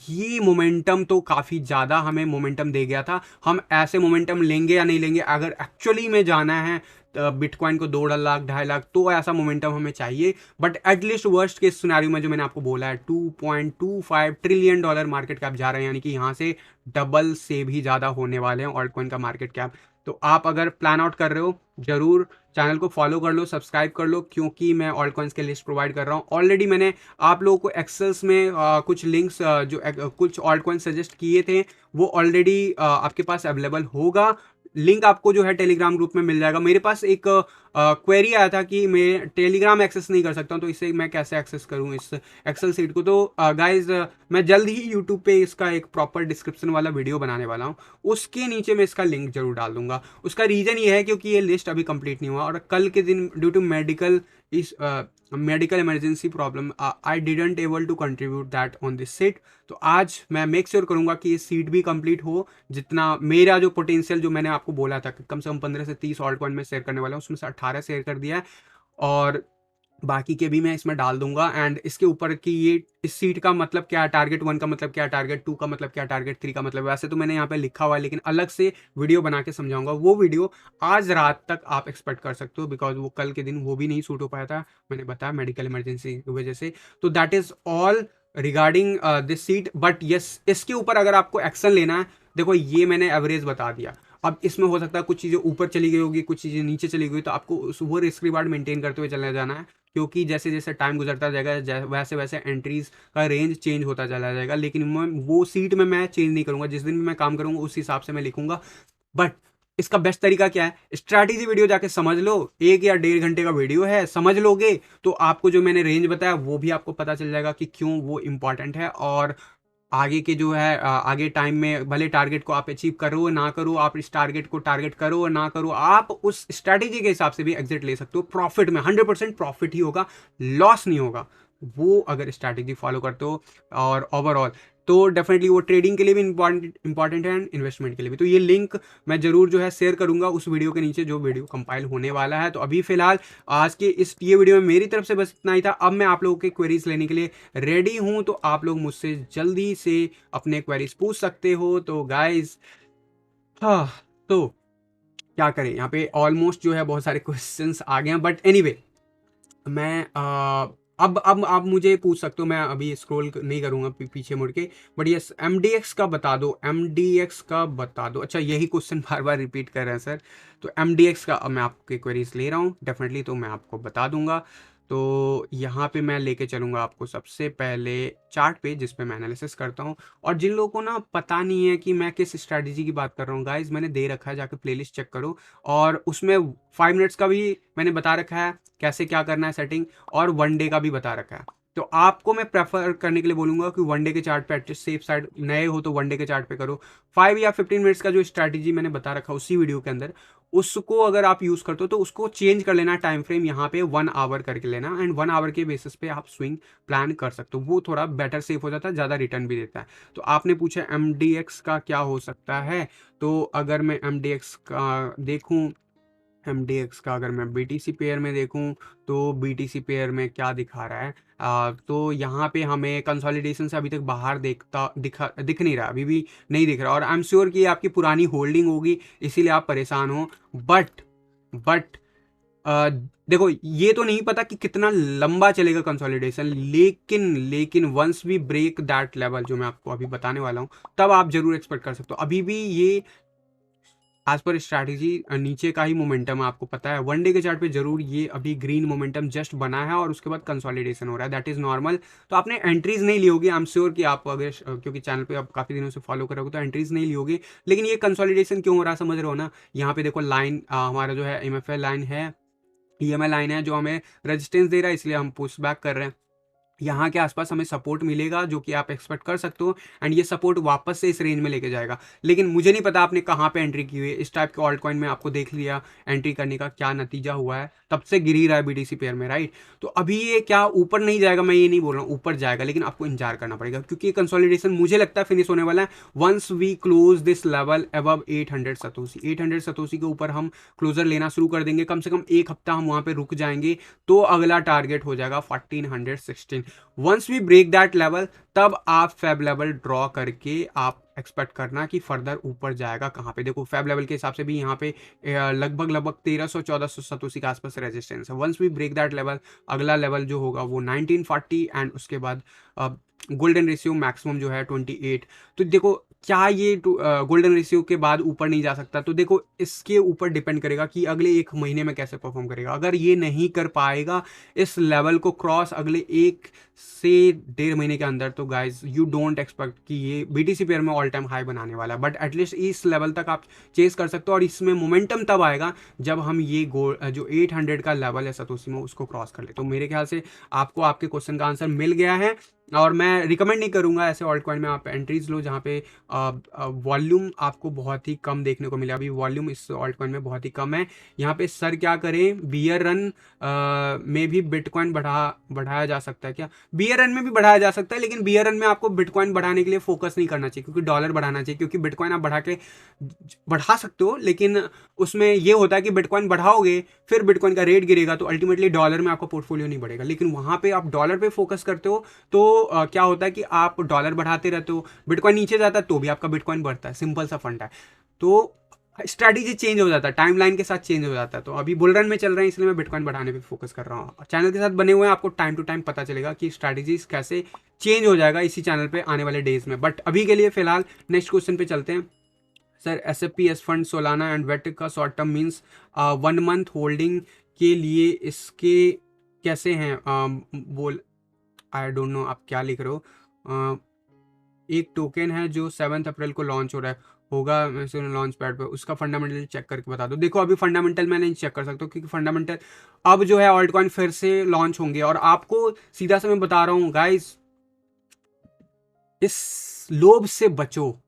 ये मोमेंटम तो काफ़ी ज़्यादा हमें मोमेंटम दे गया था। हम ऐसे मोमेंटम लेंगे या नहीं लेंगे, अगर एक्चुअली में जाना है बिटकॉइन को 2 लाख 2.5 लाख, तो ऐसा मोमेंटम हमें चाहिए। But at least worst case scenario में जो मैंने आपको बोला है $2.25 ट्रिलियन मार्केट कैप जा रहे हैं, यानी कि यहाँ से डबल से भी ज़्यादा होने वाले हैं ऑल्ट कॉइन का मार्केट कैप। तो आप अगर प्लान आउट कर रहे हो जरूर चैनल को फॉलो कर लो, सब्सक्राइब कर लो, क्योंकि मैं ऑल्ट कॉइन्स के लिस्ट प्रोवाइड कर रहा हूँ। ऑलरेडी मैंने आप लोगों को एक्सेल्स में कुछ लिंक्स जो कुछ ऑल्ट कॉइन सजेस्ट किए थे वो ऑलरेडी आपके पास अवेलेबल होगा। लिंक आपको जो है टेलीग्राम ग्रुप में मिल जाएगा। मेरे पास एक क्वेरी आया था कि मैं टेलीग्राम एक्सेस नहीं कर सकता हूँ, तो इससे मैं कैसे एक्सेस करूँ इस एक्सेल सीट को। तो गाइज मैं जल्द ही यूट्यूब पे इसका एक प्रॉपर डिस्क्रिप्शन वाला वीडियो बनाने वाला हूँ, उसके नीचे मैं इसका लिंक जरूर डाल दूंगा। उसका रीज़न ये है क्योंकि ये लिस्ट अभी कंप्लीट नहीं हुआ और कल के दिन due to medical emergency problem I didn't able to contribute that on this seat. तो आज मैं मेक श्योर करूंगा कि ये सीट भी कंप्लीट हो, जितना मेरा जो पोटेंशियल जो मैंने आपको बोला था कि कम से कम 15 से 30 ऑल्ट कॉइन में शेयर करने वाला हूँ, उसमें से 18 शेयर कर दिया है और बाकी के भी मैं इसमें डाल दूंगा। एंड इसके ऊपर कि ये इस सीट का मतलब क्या है, टारगेट 1 का मतलब क्या है, टारगेट 2 का मतलब क्या है, टारगेट 3 का मतलब, वैसे तो मैंने यहाँ पे लिखा हुआ है लेकिन अलग से वीडियो बना के समझाऊंगा। वो वीडियो आज रात तक आप एक्सपेक्ट कर सकते हो, बिकॉज वो कल के दिन वो भी नहीं शूट हो पाया था, मैंने बताया मेडिकल इमरजेंसी की वजह से। तो that is all regarding this seat. But yes, इसके ऊपर अगर आपको एक्शन लेना है, देखो ये मैंने एवरेज बता दिया। अब इसमें हो सकता है कुछ चीज़ें ऊपर चली गई होगी, कुछ चीज़ें नीचे चली गई, तो आपको वो रिस्क रिवार्ड मेंटेन करते हुए चला जाना है, क्योंकि जैसे जैसे टाइम गुजरता जाएगा वैसे वैसे एंट्रीज का रेंज चेंज होता चला जाएगा। लेकिन वो सीट में मैं चेंज नहीं करूंगा, जिस दिन भी मैं काम करूंगा उस हिसाब से मैं लिखूंगा। बट इसका बेस्ट तरीका क्या है, स्ट्रैटेजी वीडियो जाके समझ लो, 1 या 1.5 घंटे का वीडियो है, समझ लोगे तो आपको जो मैंने रेंज बताया वो भी आपको पता चल जाएगा कि क्यों वो इंपॉर्टेंट है। और आगे के जो है आगे टाइम में भले टारगेट को आप अचीव करो ना करो, आप इस टारगेट को टारगेट करो ना करो, आप उस स्ट्रैटेजी के हिसाब से भी एग्जिट ले सकते हो। प्रॉफिट में 100% प्रॉफिट ही होगा, लॉस नहीं होगा, वो अगर स्ट्रैटेजी फॉलो करते हो। और ओवरऑल तो डेफिनेटली वो ट्रेडिंग के लिए भी इंपॉर्टेंट है एंड इन्वेस्टमेंट के लिए भी। तो ये लिंक मैं जरूर जो है शेयर करूंगा उस वीडियो के नीचे जो वीडियो कंपाइल होने वाला है। तो अभी फिलहाल आज के इस ये वीडियो में मेरी तरफ से बस इतना ही था। अब मैं आप लोगों के क्वेरीज लेने के लिए रेडी हूं, तो आप लोग मुझसे जल्दी से अपने क्वेरीज पूछ सकते हो। तो गाइज हाँ, तो क्या करें, यहाँ पे ऑलमोस्ट जो है बहुत सारे क्वेश्चंस आ गए हैं, बट एनीवे मैं अब आप मुझे पूछ सकते हो, मैं अभी स्क्रॉल नहीं करूंगा पीछे मुड़ के। बट यस, एमडीएक्स का बता दो, एमडीएक्स का बता दो। अच्छा, यही क्वेश्चन बार बार रिपीट कर रहे हैं सर। तो एमडीएक्स का अब मैं आपके क्वेरीज ले रहा हूँ डेफिनेटली, तो मैं आपको बता दूंगा। तो यहाँ पे मैं लेके चलूंगा आपको सबसे पहले चार्ट पे, जिस पे मैं एनालिसिस करता हूँ। और जिन लोगों को ना पता नहीं है कि मैं किस स्ट्रैटेजी की बात कर रहा हूँ, गाइज मैंने दे रखा है, जाके प्लेलिस्ट चेक करो, और उसमें 5 मिनट्स का भी मैंने बता रखा है कैसे क्या करना है सेटिंग, और 1 डे का भी बता रखा है। तो आपको मैं प्रेफर करने के लिए बोलूंगा कि 1 डे के चार्ट पे एटलीस्ट सेफ साइड, नए हो तो 1 डे के चार्ट पे करो। 5 या 15 मिनट्स का जो स्ट्रैटेजी मैंने बता रखा उसी वीडियो के अंदर, उसको अगर आप यूज करते हो तो उसको चेंज कर लेना, टाइम फ्रेम यहाँ पे 1 आवर करके लेना, एंड 1 आवर के बेसिस पे आप स्विंग प्लान कर सकते हो। वो थोड़ा बेटर सेफ हो जाता है, ज़्यादा रिटर्न भी देता है। तो आपने पूछा एमडीएक्स का क्या हो सकता है, तो अगर मैं एमडीएक्स का देखूं, एमडीएक्स का अगर मैं बीटीसी पेयर में देखूं, तो बीटीसी पेयर में क्या दिखा रहा है, तो यहाँ पे हमें कंसोलिडेशन से अभी तक बाहर दिख नहीं रहा, अभी भी नहीं दिख रहा। और आई एम श्योर कि ये आपकी पुरानी होल्डिंग होगी, इसीलिए आप परेशान हो। बट देखो, ये तो नहीं पता कि कितना लंबा चलेगा कंसोलिडेशन, लेकिन once we break that level जो मैं आपको अभी बताने वाला हूँ, तब आप जरूर एक्सपेक्ट कर सकते हो। अभी भी ये एज पर स्ट्रैटेजी नीचे का ही मोमेंटम है, आपको पता है 1 डे के चार्ट पे जरूर ये अभी ग्रीन मोमेंटम जस्ट बना है और उसके बाद कंसोलिडेशन हो रहा है, दैट इज नॉर्मल। तो आपने एंट्रीज नहीं ली होगी, आई एम श्योर कि आप अगर क्योंकि चैनल पे आप काफी दिनों से फॉलो कर रहे हो तो एंट्रीज नहीं ली होगी। लेकिन ये कंसोलिडेशन क्यों हो रहा है समझ रहे हो ना। यहाँ पे देखो लाइन हमारा जो है एमएफएल लाइन है, ईएमआई लाइन है, जो हमें रेजिस्टेंस दे रहा है, इसलिए हम पुश बैक कर रहे हैं। यहाँ के आसपास हमें सपोर्ट मिलेगा जो कि आप एक्सपेक्ट कर सकते हो, एंड ये सपोर्ट वापस से इस रेंज में लेके जाएगा। लेकिन मुझे नहीं पता आपने कहाँ पे एंट्री की हुई है, इस टाइप के ऑल्ट कॉइन में आपको देख लिया एंट्री करने का क्या नतीजा हुआ है, तब से गिर ही रहा है बीटीसी पेयर में, राइट। तो अभी ये क्या ऊपर नहीं जाएगा, मैं ये नहीं बोल रहा हूँ ऊपर जाएगा, लेकिन आपको इंतजार करना पड़ेगा, क्योंकि कंसोलिडेशन मुझे लगता है फिनिश होने वाला है once we close this level above 800 satoshi. 800 satoshi के ऊपर हम क्लोजर लेना शुरू कर देंगे, कम से कम 1 हफ्ता हम वहां पे रुक जाएंगे, तो अगला टारगेट हो जाएगा 1416। Once we break that level, तब आप फैब लेवल ड्रॉ करके आप एक्सपेक्ट करना कि फर्दर ऊपर जाएगा कहाँ पे। देखो फैब लेवल के हिसाब से भी यहाँ पे लगभग 1300-1400 सतोसी के आसपास रेजिस्टेंस है। Once we break that level, अगला लेवल जो होगा वो 1940, एंड उसके बाद गोल्डन रेशियो मैक्सिमम जो है 28। तो देखो क्या ये गोल्डन रेशियो के बाद ऊपर नहीं जा सकता, तो देखो इसके ऊपर डिपेंड करेगा कि अगले 1 महीने में कैसे परफॉर्म करेगा। अगर ये नहीं कर पाएगा इस लेवल को क्रॉस अगले 1 से 1.5 महीने के अंदर, तो तो गाइज यू डोंट एक्सपेक्ट कि ये BTC पेयर में ऑल टाइम हाई बनाने वाला है, बट एटलीस्ट इस लेवल तक आप चेस कर सकते हो, और इसमें मोमेंटम तब आएगा जब हम ये जो 800 का लेवल है सतोशी में उसको क्रॉस कर ले। तो मेरे ख्याल से आपको आपके क्वेश्चन का आंसर मिल गया है, और मैं रिकमेंड नहीं करूंगा ऐसे ऑल्ट कॉइन में आप एंट्रीज लो जहाँ पे वॉल्यूम आपको बहुत ही कम देखने को मिला। अभी वॉल्यूम इस ऑल्ट कॉइन में बहुत ही कम है। यहाँ पे सर क्या करें, बियर रन में भी बिटकॉइन बढ़ाया जा सकता है क्या? बियर रन में भी बढ़ाया जा सकता है, लेकिन बियर रन में आपको बिटकॉइन बढ़ाने के लिए फोकस नहीं करना चाहिए, क्योंकि डॉलर बढ़ाना चाहिए, क्योंकि बिटकॉइन आप बढ़ा सकते हो, लेकिन उसमें ये होता है कि बिटकॉइन बढ़ाओगे फिर बिटकॉइन का रेट गिरेगा, तो अल्टीमेटली डॉलर में आपका पोर्टफोलियो नहीं बढ़ेगा। लेकिन वहाँ पे आप डॉलर पे फोकस करते हो तो क्या होता है कि आप डॉलर बढ़ाते रहते हो, बिटकॉइन नीचे जाता है तो भी आपका बिटकॉइन बढ़ता है। सिंपल सा फंडा है। तो स्ट्रैटेजी चेंज हो जाता है, टाइमलाइन के साथ चेंज हो जाता है। तो अभी बुल रन में चल रहे हैं, इसलिए मैं बिटकॉइन बढ़ाने पे फोकस कर रहा हूँ। चैनल के साथ बने हुए हैं, आपको टाइम टू टाइम पता चलेगा कि स्ट्रैटेजीज कैसे चेंज हो जाएगा इसी चैनल पे आने वाले डेज में। बट अभी के लिए फिलहाल नेक्स्ट क्वेश्चन पे चलते हैं। Sir SFP S fund Solana and wait का short term means 1 month holding के लिए इसके कैसे हैं? बोल आई डोंट नो आप क्या लिख रहे हो। एक टोकन है जो 7 अप्रैल को लॉन्च हो रहा है, होगा लॉन्च पैड पे, उसका फंडामेंटल चेक करके बता दो। देखो अभी फंडामेंटल मैं नहीं चेक कर सकता, क्योंकि फंडामेंटल अब जो है ऑल्ट कॉइन फिर से लॉन्च होंगे, और आपको सीधा से मैं बता रहा हूँ गाइस, इस लोभ से बचो।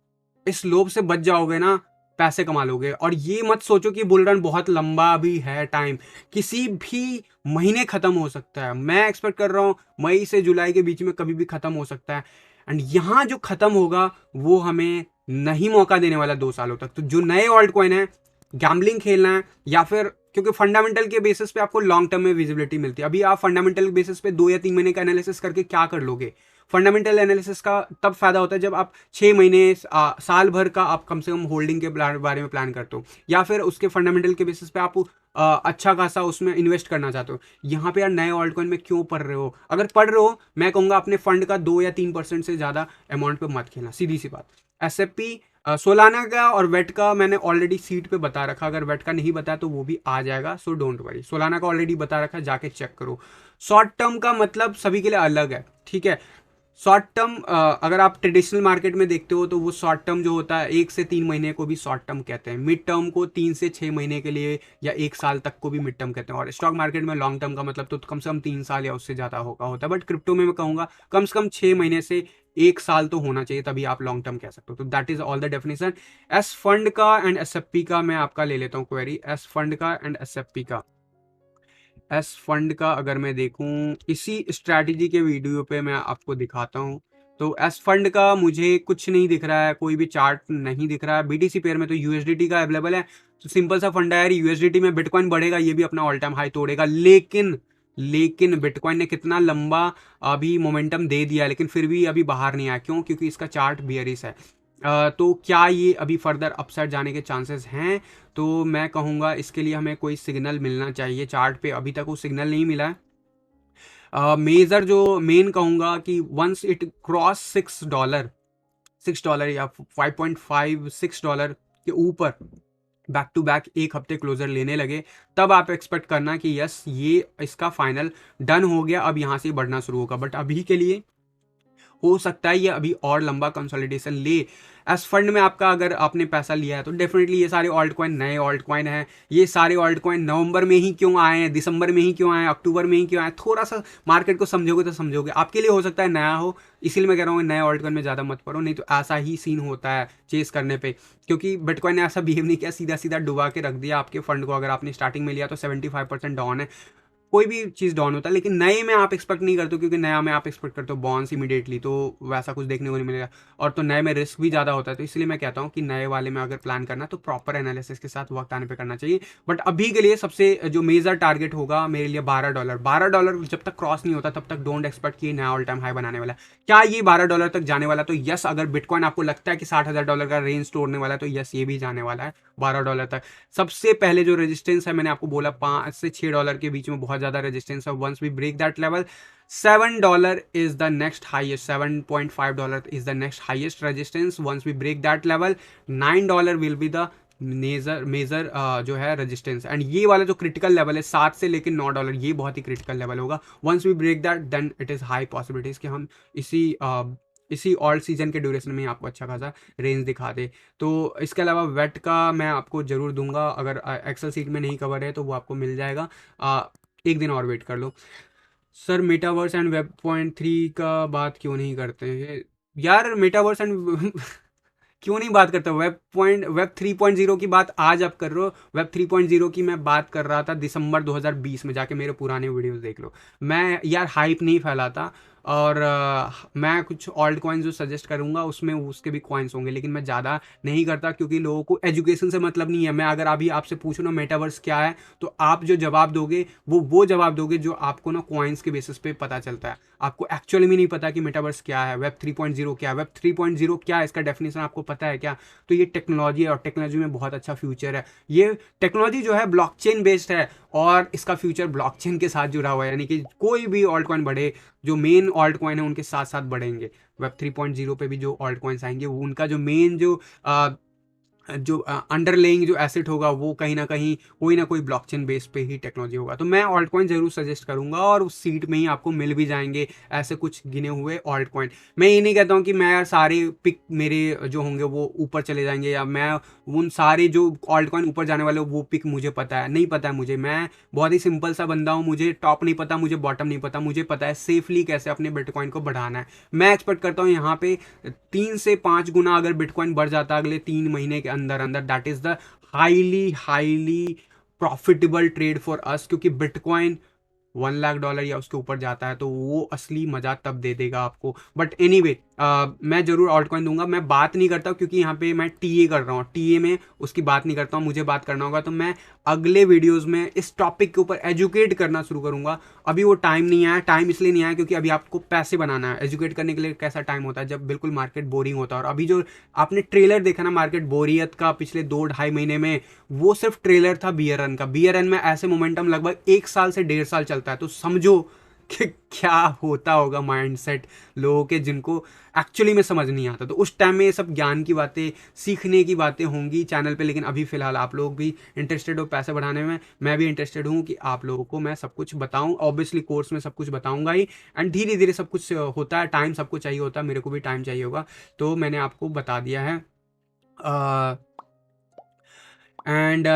इस लोभ से बच जाओगे ना, पैसे कमा लोगे। और ये मत सोचो कि बुल रन बहुत लंबा भी है टाइम, किसी भी महीने खत्म हो सकता है। मैं एक्सपेक्ट कर रहा हूँ मई से जुलाई के बीच में कभी भी खत्म हो सकता है। एंड यहाँ जो खत्म होगा वो हमें नहीं मौका देने वाला 2 सालों तक। तो जो नए ऑल्ट कॉइन है, गैम्बलिंग खेलना है, या फिर क्योंकि फंडामेंटल के बेसिस पे आपको लॉन्ग टर्म में विजिबिलिटी मिलती है। अभी आप फंडामेंटल बेसिस पे 2 या 3 महीने का एनालिसिस करके क्या कर लोगे? फंडामेंटल एनालिसिस का तब फायदा होता है जब आप 6 महीने साल भर का आप कम से कम होल्डिंग के बारे में प्लान करते हो, या फिर उसके फंडामेंटल के बेसिस पे आप अच्छा खासा उसमें इन्वेस्ट करना चाहते हो। यहाँ पे यार नए ऑल्ट कॉइन में क्यों पढ़ रहे हो? अगर पढ़ रहे हो, मैं कहूँगा अपने फंड का 2 या 3% से ज़्यादा अमाउंट पे मत खेलना, सीधी सी बात। SFP सोलाना का और वेट का मैंने ऑलरेडी सीट पे बता रखा, अगर वेट का नहीं बताया तो वो भी आ जाएगा, सो डोंट वरी। सोलाना का ऑलरेडी बता रखा, जाके चेक करो। शॉर्ट टर्म का मतलब सभी के लिए अलग है, ठीक है। शॉर्ट टर्म अगर आप ट्रेडिशनल मार्केट में देखते हो तो वो शॉर्ट टर्म जो होता है 1 से 3 महीने को भी शॉर्ट टर्म कहते हैं, मिड टर्म को 3 से 6 महीने के लिए या 1 साल तक को भी मिड टर्म कहते हैं, और स्टॉक मार्केट में लॉन्ग टर्म का मतलब तो कम से कम 3 साल या उससे ज़्यादा होता है। बट क्रिप्टो में मैं कहूँगा कम से कम 6 महीने से 1 साल तो होना चाहिए, तभी आप लॉन्ग टर्म कह सकते हो। तो that is all the definition. S fund का एंड SFP का मैं आपका ले लेता हूँ क्वेरी। एस फंड का एंड SFP का, एस फंड का अगर मैं देखूं इसी स्ट्रैटेजी के वीडियो पे मैं आपको दिखाता हूं, तो एस फंड का मुझे कुछ नहीं दिख रहा है, कोई भी चार्ट नहीं दिख रहा है। BTC पेयर में तो USDT का अवेलेबल है, तो सिंपल सा फंड है यार, USDT में बिटकॉइन बढ़ेगा, ये भी अपना ऑल टाइम हाई तोड़ेगा। लेकिन बिटकॉइन ने कितना लंबा अभी मोमेंटम दे दिया, लेकिन फिर भी अभी बाहर नहीं आया। क्यों? क्योंकि इसका चार्ट बियरिश है। तो क्या ये अभी फर्दर अपसाइड जाने के चांसेस हैं? तो मैं कहूँगा इसके लिए हमें कोई सिग्नल मिलना चाहिए। चार्ट पे अभी तक वो सिग्नल नहीं मिला है। मेजर जो मेन कहूँगा कि वंस इट क्रॉस $6 या $5.56 के ऊपर बैक टू बैक एक हफ्ते क्लोजर लेने लगे, तब आप एक्सपेक्ट करना कि यस ये इसका फाइनल डन हो गया, अब यहाँ से बढ़ना शुरू होगा। बट अभी के लिए हो सकता है ये अभी और लंबा कंसोलिडेशन ले। एस फंड में आपका अगर आपने पैसा लिया है तो डेफिनेटली ये सारे ऑल्ट कॉइन नए ऑल्ट कॉइन हैं। ये सारे ऑल्ट कॉइन नवंबर में ही क्यों आए हैं, दिसंबर में ही क्यों आए हैं, अक्टूबर में ही क्यों आए? थोड़ा सा मार्केट को समझोगे तो समझोगे, आपके लिए हो सकता है नया हो, इसीलिए मैं कह रहा हूँ नए ऑल्ट कॉइन में ज़्यादा मत पड़ो, नहीं तो ऐसा ही सीन होता है चेस करने पे। क्योंकि बिटकॉइन ने ऐसा बिहेव नहीं किया, सीधा सीधा डुबा के रख दिया आपके फंड को। अगर आपने स्टार्टिंग में लिया तो 75% डाउन है, कोई भी चीज़ डाउन होता है। लेकिन नए में आप एक्सपेक्ट नहीं करते हो, क्योंकि नया में आप एक्सपेक्ट करते हो बॉन्स इमीडिएटली, तो वैसा कुछ देखने को नहीं मिलेगा। और तो नए में रिस्क भी ज़्यादा होता है, तो इसलिए मैं कहता हूँ कि नए वाले में अगर प्लान करना तो प्रॉपर एनालिसिस के साथ वक्त आने पे करना चाहिए। बट अभी के लिए सबसे जो मेजर टारगेट होगा मेरे लिए $12 जब तक क्रॉस नहीं होता तब तक डोंट एक्सपेक्ट कि नया ऑल टाइम हाई बनाने वाला है। क्या ये $12 तक जाने वाला? तो यस, अगर बिटकॉइन आपको लगता है कि $60,000 का रेंज तोड़ने वाला है तो यस ये भी जाने वाला है $12 तक। सबसे पहले जो रेजिस्टेंस है मैंने आपको बोला $5 से $6 के बीच में बहुत ज़्यादा रेजिस्टेंस है। once we break that level, $7 is the next highest, $7.5 is the next highest resistance. Once we break that level, $9 will be the major जो है रेजिस्टेंस। एंड ये वाला जो क्रिटिकल लेवल है 7 से लेकर $9, ये बहुत ही क्रिटिकल लेवल होगा। Once we break that then it is high possibilities कि हम इसी इसी ऑल सीजन के ड्यूरेशन में ही आपको अच्छा खासा रेंज दिखा दे। तो इसके अलावा वेट का मैं आपको ज़रूर दूंगा, अगर एक्सेल सीट में नहीं कवर है तो वो आपको मिल जाएगा। एक दिन और वेट कर लो। Sir metaverse and web point 3 का बात क्यों नहीं करते हैं यार? मेटावर्स एंड क्यों नहीं बात करता? वेब 3.0 की बात आज आप कर रहे हो। वेब 3.0 की मैं बात कर रहा था दिसंबर 2020 में, जाके मेरे पुराने वीडियोस देख लो। मैं यार हाइप नहीं फैलाता, और मैं कुछ ऑल्ट कॉइन्स जो सजेस्ट करूंगा उसमें उसके भी कॉइन्स होंगे, लेकिन मैं ज़्यादा नहीं करता क्योंकि लोगों को एजुकेशन से मतलब नहीं है। मैं अगर अभी आपसे पूछूँ ना मेटावर्स क्या है, तो आप जो जवाब दोगे वो जवाब दोगे जो आपको ना कॉइन्स के बेसिस पे पता चलता है। आपको एक्चुअली में नहीं पता कि मेटावर्स क्या है, वेब 3.0 क्या है, वेब 3.0 क्या है, इसका डेफिनेशन आपको पता है क्या? तो ये टेक्नोलॉजी है और टेक्नोलॉजी में बहुत अच्छा फ्यूचर है। ये टेक्नोलॉजी जो है ब्लॉकचेन बेस्ड है और इसका फ्यूचर ब्लॉकचेन के साथ जुड़ा हुआ है, यानी कि कोई भी ऑल्ट कॉइन बढ़े, जो मेन ऑल्ट कॉइन है उनके साथ साथ बढ़ेंगे। वेब 3.0 पे भी जो ऑल्ट कॉइन्स आएंगे वो उनका जो मेन जो अंडरलेइंग जो एसेट होगा वो कहीं ना कहीं कोई ना कोई ब्लॉकचेन बेस पे ही टेक्नोलॉजी होगा। तो मैं ऑल्ट कॉइन जरूर सजेस्ट करूंगा और उस सीट में ही आपको मिल भी जाएंगे ऐसे कुछ गिने हुए ऑल्ट कॉइन। मैं ये नहीं कहता हूँ कि मैं यार सारे पिक मेरे जो होंगे वो ऊपर चले जाएंगे, या मैं उन सारे जो ऑल्ट कॉइन ऊपर जाने वाले वो पिक मुझे पता है, नहीं पता है मुझे। मैं बहुत ही सिंपल सा बंदा हूँ, मुझे टॉप नहीं पता, मुझे बॉटम नहीं पता, मुझे पता है सेफली कैसे अपने बिटकॉइन को बढ़ाना है। मैं एक्सपेक्ट करता हूँ यहाँ पे 3 से 5 गुना अगर बिटकॉइन बढ़ जाता अगले 3 महीने के अंदर अंदर, that is the highly highly profitable trade for us, क्योंकि बिटकॉइन $1 लाख या उसके ऊपर जाता है तो वो असली मजा तब दे देगा आपको। बट एनीवे मैं जरूर ऑल्ट कॉइन दूंगा। मैं बात नहीं करता क्योंकि यहाँ पे मैं टीए कर रहा हूँ, टीए में उसकी बात नहीं करता हूँ। मुझे बात करना होगा तो मैं अगले वीडियोस में इस टॉपिक के ऊपर एजुकेट करना शुरू करूंगा। अभी वो टाइम नहीं आया। टाइम इसलिए नहीं आया क्योंकि अभी आपको पैसे बनाना है। एजुकेट करने के लिए कैसा टाइम होता है? जब बिल्कुल मार्केट बोरिंग होता है। और अभी जो आपने ट्रेलर देखा ना मार्केट बोरियत का पिछले 2-2.5 महीने में, वो सिर्फ ट्रेलर था बियर रन का। बियर रन में ऐसे मोमेंटम लगभग 1 साल से 1.5 साल चलता है। तो समझो कि क्या होता होगा माइंडसेट लोगों के जिनको एक्चुअली में समझ नहीं आता। तो उस टाइम में ये सब ज्ञान की बातें, सीखने की बातें होंगी चैनल पे। लेकिन अभी फिलहाल आप लोग भी इंटरेस्टेड हो पैसे बढ़ाने में, मैं भी इंटरेस्टेड हूँ कि आप लोगों को मैं सब कुछ बताऊँ। ऑब्वियसली कोर्स में सब कुछ बताऊंगा ही, एंड धीरे धीरे सब कुछ होता है। टाइम सबको चाहिए होता है, मेरे को भी टाइम चाहिए होगा, तो मैंने आपको बता दिया है। एंड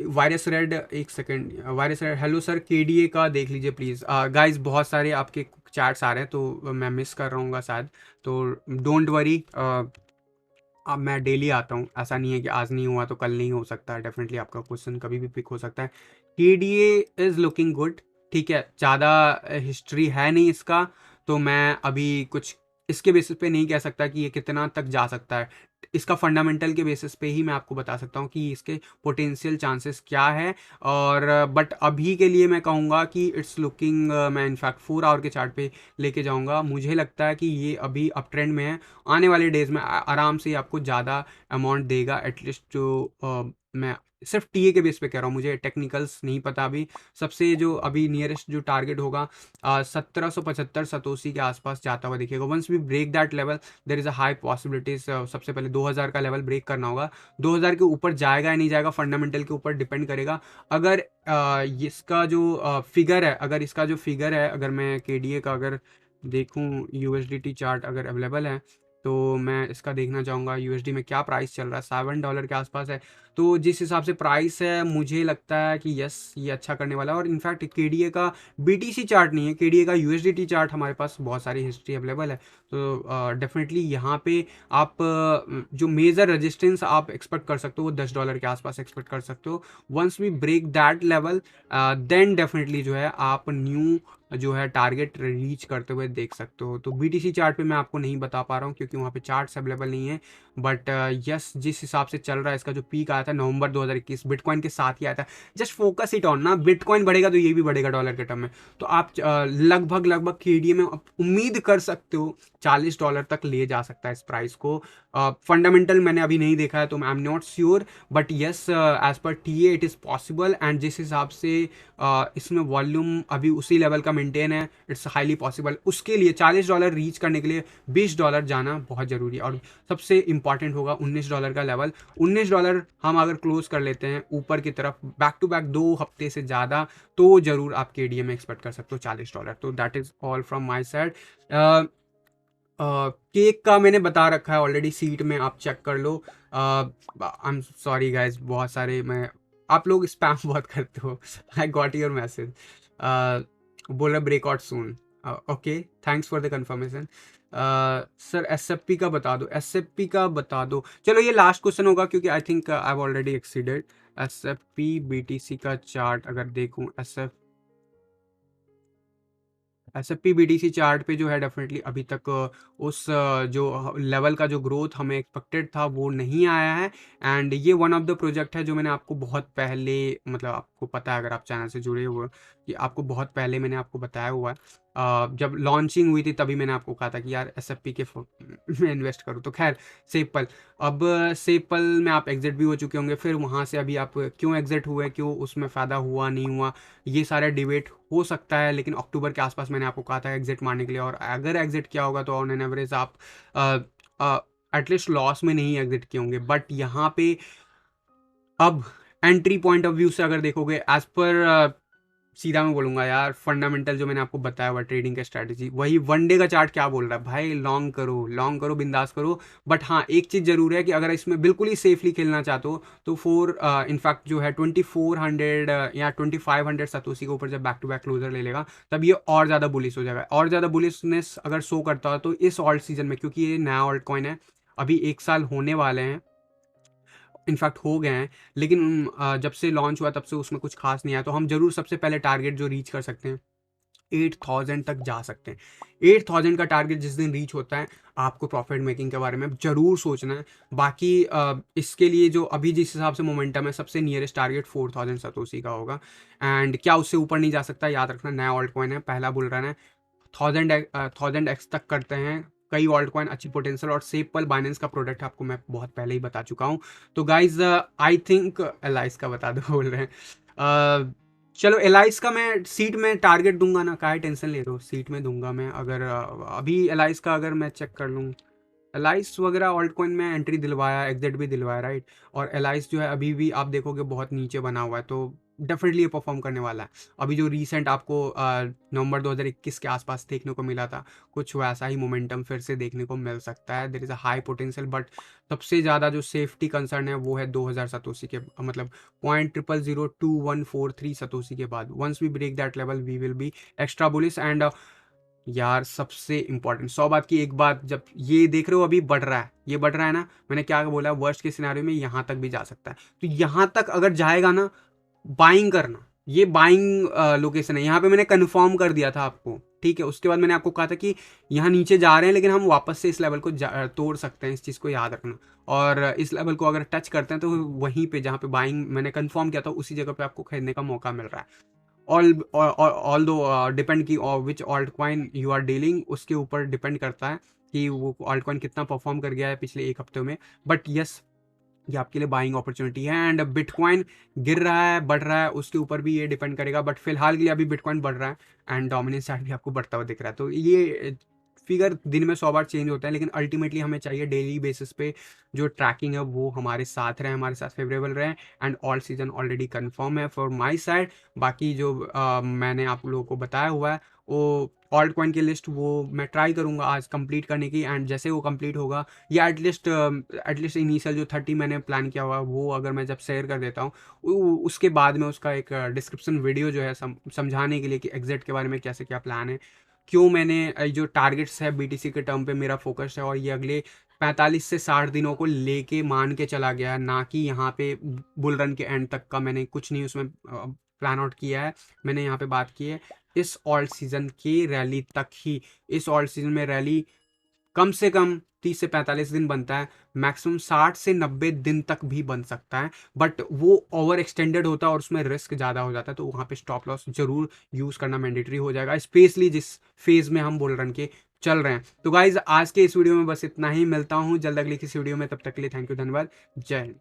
वायरस रेड, एक second, virus red hello sir, KDA का देख लीजिए प्लीज़। गाइज बहुत सारे आपके चैट्स आ रहे हैं तो मैं मिस कर रहा हूँ शायद, तो डोंट वरी। अब मैं डेली आता हूँ, ऐसा नहीं है कि आज नहीं हुआ तो कल नहीं हो सकता। डेफिनेटली आपका क्वेश्चन कभी भी पिक हो सकता है। केडीए इज़ लुकिंग गुड, ठीक है। ज़्यादा हिस्ट्री है नहीं इसका, तो मैं अभी कुछ इसके बेसिस पे नहीं कह सकता कि ये कितना तक जा सकता है। इसका फंडामेंटल के बेसिस पे ही मैं आपको बता सकता हूँ कि इसके पोटेंशियल चांसेस क्या है। और बट अभी के लिए मैं कहूँगा कि इट्स लुकिंग, मैं इनफैक्ट 4 आवर के चार्ट पे लेके जाऊँगा। मुझे लगता है कि ये अभी अप ट्रेंड में है। आने वाले डेज में आराम से आपको ज़्यादा अमाउंट देगा एटलीस्ट। जो मैं सिर्फ टीए के बेस पे कह रहा हूँ, मुझे टेक्निकल्स नहीं पता अभी। सबसे जो अभी नियरेस्ट जो टारगेट होगा 1775 सतोसी के आसपास जाता हुआ दिखेगा। Once we break that level there is a high possibilities. सबसे पहले 2000 का लेवल ब्रेक करना होगा। 2000 के ऊपर जाएगा या नहीं जाएगा फंडामेंटल के ऊपर डिपेंड करेगा। अगर इसका जो फिगर है, अगर मैं केडीए का अगर देखूं, यूएसडीटी चार्ट अगर अवेलेबल है तो मैं इसका देखना चाहूँगा यूएसडी में क्या प्राइस चल रहा है। $7 के आसपास है। तो जिस हिसाब से प्राइस है मुझे लगता है कि यस ये अच्छा करने वाला है। और इनफैक्ट केडीए का बीटीसी चार्ट नहीं है, केडीए का यूएसडीटी चार्ट हमारे पास बहुत सारी हिस्ट्री अवेलेबल है। तो डेफिनेटली यहाँ पे आप जो मेजर रेजिस्टेंस आप एक्सपेक्ट कर सकते हो वो $10 के आसपास एक्सपेक्ट कर सकते हो। Once we break that level then definitely जो है आप न्यू जो है टारगेट रीच करते हुए देख सकते हो। तो बीटीसी चार्ट पे मैं आपको नहीं बता पा रहा हूँ क्योंकि वहाँ पे चार्ट्स अवेलेबल नहीं है। बट यस जिस हिसाब से चल रहा है, इसका जो पीक आया था नवंबर 2021 बिटकॉइन के साथ ही आया था। जस्ट फोकस इट ऑन ना, बिटकॉइन बढ़ेगा तो ये भी बढ़ेगा डॉलर के टर्म में। तो आप लगभग लगभग केडीए में उम्मीद कर सकते हो $40 तक ले जा सकता है इस प्राइस को। फंडामेंटल मैंने अभी नहीं देखा है तो I am not sure, but yes as per TA it is possible. And जिस हिसाब से इसमें वॉल्यूम अभी उसी लेवल का मेंटेन है, इट्स हाईली पॉसिबल। उसके लिए $40 रीच करने के लिए $20 जाना बहुत ज़रूरी है। और सबसे इंपॉर्टेंट होगा $19 का लेवल। $19 हम अगर क्लोज कर लेते हैं ऊपर की तरफ बैक टू बैक 2 हफ्ते से ज़्यादा, तो ज़रूर आप केडीए में एक्सपेक्ट कर सकते हो $40। तो that is all from my side. Cake का मैंने बता रखा है ऑलरेडी, सीट में आप चेक कर लो। आई एम सॉरी गाइज, बहुत सारे मैं आप लोग स्पैम बहुत करते हो। आई गॉट योर मैसेज, बोल रहा breakout soon. Okay, thanks for the confirmation. Sir SFP का बता दो, एसएफपी का बता दो। चलो ये लास्ट क्वेश्चन होगा क्योंकि I think I have already exceeded. SFP BTC का चार्ट अगर देखूं, एसएफपी बीटीसी चार्ट पे जो है डेफिनेटली अभी तक उस जो लेवल का जो ग्रोथ हमें एक्सपेक्टेड था वो नहीं आया है। एंड ये वन ऑफ द प्रोजेक्ट है जो मैंने आपको बहुत पहले, मतलब आपको पता है अगर आप चैनल से जुड़े हुए हो, कि आपको बहुत पहले मैंने आपको बताया हुआ है। जब लॉन्चिंग हुई थी तभी मैंने आपको कहा था कि यार एसएफपी के में इन्वेस्ट करो। तो खैर सेपल, अब सेपल में आप एग्जिट भी हो चुके होंगे, फिर वहाँ से अभी आप क्यों एग्जिट हुए, क्यों उसमें फ़ायदा हुआ नहीं हुआ, ये सारा डिबेट हो सकता है। लेकिन अक्टूबर के आसपास मैंने आपको कहा था एग्जिट मारने के लिए, और अगर एग्जिट किया होगा तो ऑन एन एवरेज आप एटलीस्ट लॉस में नहीं एग्जिट किए होंगे। बट यहाँ पे अब एंट्री पॉइंट ऑफ व्यू से अगर देखोगे, एज पर सीधा मैं बोलूँगा यार, फंडामेंटल जो मैंने आपको बताया हुआ ट्रेडिंग का स्ट्रैटेजी, वही वन डे का चार्ट क्या बोल रहा है भाई, लॉन्ग करो बिंदास करो। बट हाँ, एक चीज़ जरूर है कि अगर इसमें बिल्कुल ही सेफली खेलना चाहते हो तो इनफैक्ट जो है 2400 या 2500 सतोशी के ऊपर जब बैक टू बैक क्लोजर ले लेगा तब ये और ज़्यादा बुलिश हो जाएगा। और ज़्यादा बुलिशनेस अगर शो करता हो तो इस ऑल्ट सीजन में, क्योंकि ये नया ऑल्ट कॉइन है, अभी 1 साल होने वाले हैं, इनफैक्ट हो गए हैं, लेकिन जब से लॉन्च हुआ तब से उसमें कुछ खास नहीं आया। तो हम जरूर सबसे पहले टारगेट जो रीच कर सकते हैं, 8000 तक जा सकते हैं। 8000 का टारगेट जिस दिन रीच होता है, आपको प्रॉफिट मेकिंग के बारे में जरूर सोचना है। बाकी इसके लिए जो अभी जिस हिसाब से मोमेंटम है, सबसे नियरेस्ट टारगेट 4000 सतोशी का होगा। एंड क्या उससे ऊपर नहीं जा सकता, याद रखना नया ऑल्ट कॉइन है, पहला बुल रन है, 1000x तक करते हैं कई ऑल्ट कॉइन, अच्छी पोटेंशियल। और सेपल बाइनेंस का प्रोडक्ट आपको मैं बहुत पहले ही बता चुका हूँ। तो गाइज आई थिंक एलाइस का बता दो बोल रहे हैं। चलो एलाइस का मैं सीट में टारगेट दूंगा ना, काहे टेंशन ले रहे हो, सीट में दूंगा मैं। अगर अभी एलाइस का अगर मैं चेक कर लूँ, एलाइस वगैरह ऑल्ट कॉइन में एंट्री दिलवाया, एग्जिट भी दिलवाया, राइट। और एलाइस जो है अभी भी आप देखोगे बहुत नीचे बना हुआ है, तो डेफिनेटली ये परफॉर्म करने वाला है। अभी जो रीसेंट आपको नवंबर 2021 के आसपास देखने को मिला था, कुछ वैसा ही मोमेंटम फिर से देखने को मिल सकता है। There is a high potential, but सबसे ज़्यादा जो सेफ्टी कंसर्न है वो है 2000 सतोशी के, मतलब 0.002143 सतोशी के बाद। Once we break that level we will be extra bullish. And यार सबसे इंपॉर्टेंट 100 बात की एक बात, जब ये देख रहे हो अभी बढ़ रहा है, ये बढ़ रहा है ना, मैंने क्या बोला, वर्स्ट के सिनेरियो में यहाँ तक भी जा सकता है। तो यहाँ तक अगर जाएगा ना, बाइंग करना, ये बाइंग लोकेशन है। यहाँ पे मैंने कंफर्म कर दिया था आपको, ठीक है। उसके बाद मैंने आपको कहा था कि यहाँ नीचे जा रहे हैं लेकिन हम वापस से इस लेवल को तोड़ सकते हैं, इस चीज़ को याद रखना। और इस लेवल को अगर टच करते हैं तो वहीं पे जहाँ पे बाइंग मैंने कंफर्म किया था, उसी जगह पे आपको खरीदने का मौका मिल रहा है। ऑल दो डिपेंड की which altcoin you are dealing, उसके ऊपर डिपेंड करता है कि वो ऑल्ट कॉइन कितना परफॉर्म कर गया है पिछले एक हफ्ते में। बट यस, ये आपके लिए बाइंग अपॉर्चुनिटी है। एंड बिटकॉइन गिर रहा है, बढ़ रहा है, उसके ऊपर भी ये डिपेंड करेगा। बट फिलहाल के लिए अभी बिटकॉइन बढ़ रहा है एंड डोमिनेंस चार्ट भी आपको बढ़ता हुआ दिख रहा है। तो ये फिगर दिन में 100 बार चेंज होता है, लेकिन अल्टीमेटली हमें चाहिए डेली बेसिस पे जो ट्रैकिंग है वो हमारे साथ रहे, हमारे साथ फेवरेबल रहे। And all season already confirm है फॉर माई साइड। बाकी जो मैंने आप लोगों को बताया हुआ है वो ऑल्ट कॉइन की लिस्ट, वो मैं ट्राई करूंगा आज कंप्लीट करने की। एंड जैसे वो कंप्लीट होगा, या एटलीस्ट इनिशियल जो 30 मैंने प्लान किया हुआ है वो अगर मैं जब शेयर कर देता हूँ, उसके बाद में उसका एक डिस्क्रिप्शन वीडियो जो है समझाने के लिए कि एग्जिट के बारे में कैसे क्या प्लान है, क्यों मैंने जो टारगेट्स है बीटीसी के टर्म पे मेरा फोकस है, और ये अगले 45 से 60 दिनों को लेके मान के चला गया है, ना कि यहाँ पे बुल रन के एंड तक का मैंने कुछ नहीं उसमें प्लान आउट किया है। मैंने यहाँ पे बात की है इस ऑल्ट सीजन की रैली तक ही। इस ऑल्ट सीजन में रैली कम से कम 30 से 45 दिन बनता है, मैक्सिमम 60 से 90 दिन तक भी बन सकता है। बट वो ओवर एक्सटेंडेड होता है और उसमें रिस्क ज़्यादा हो जाता है, तो वहाँ पे स्टॉप लॉस जरूर यूज़ करना मैंडेटरी हो जाएगा, स्पेशली जिस फेज़ में हम बुल रन के चल रहे हैं। तो गाइज आज के इस वीडियो में बस इतना ही, मिलता हूँ जल्द अगली किसी वीडियो में, तब तक के लिए थैंक यू, धन्यवाद, जय हिंद।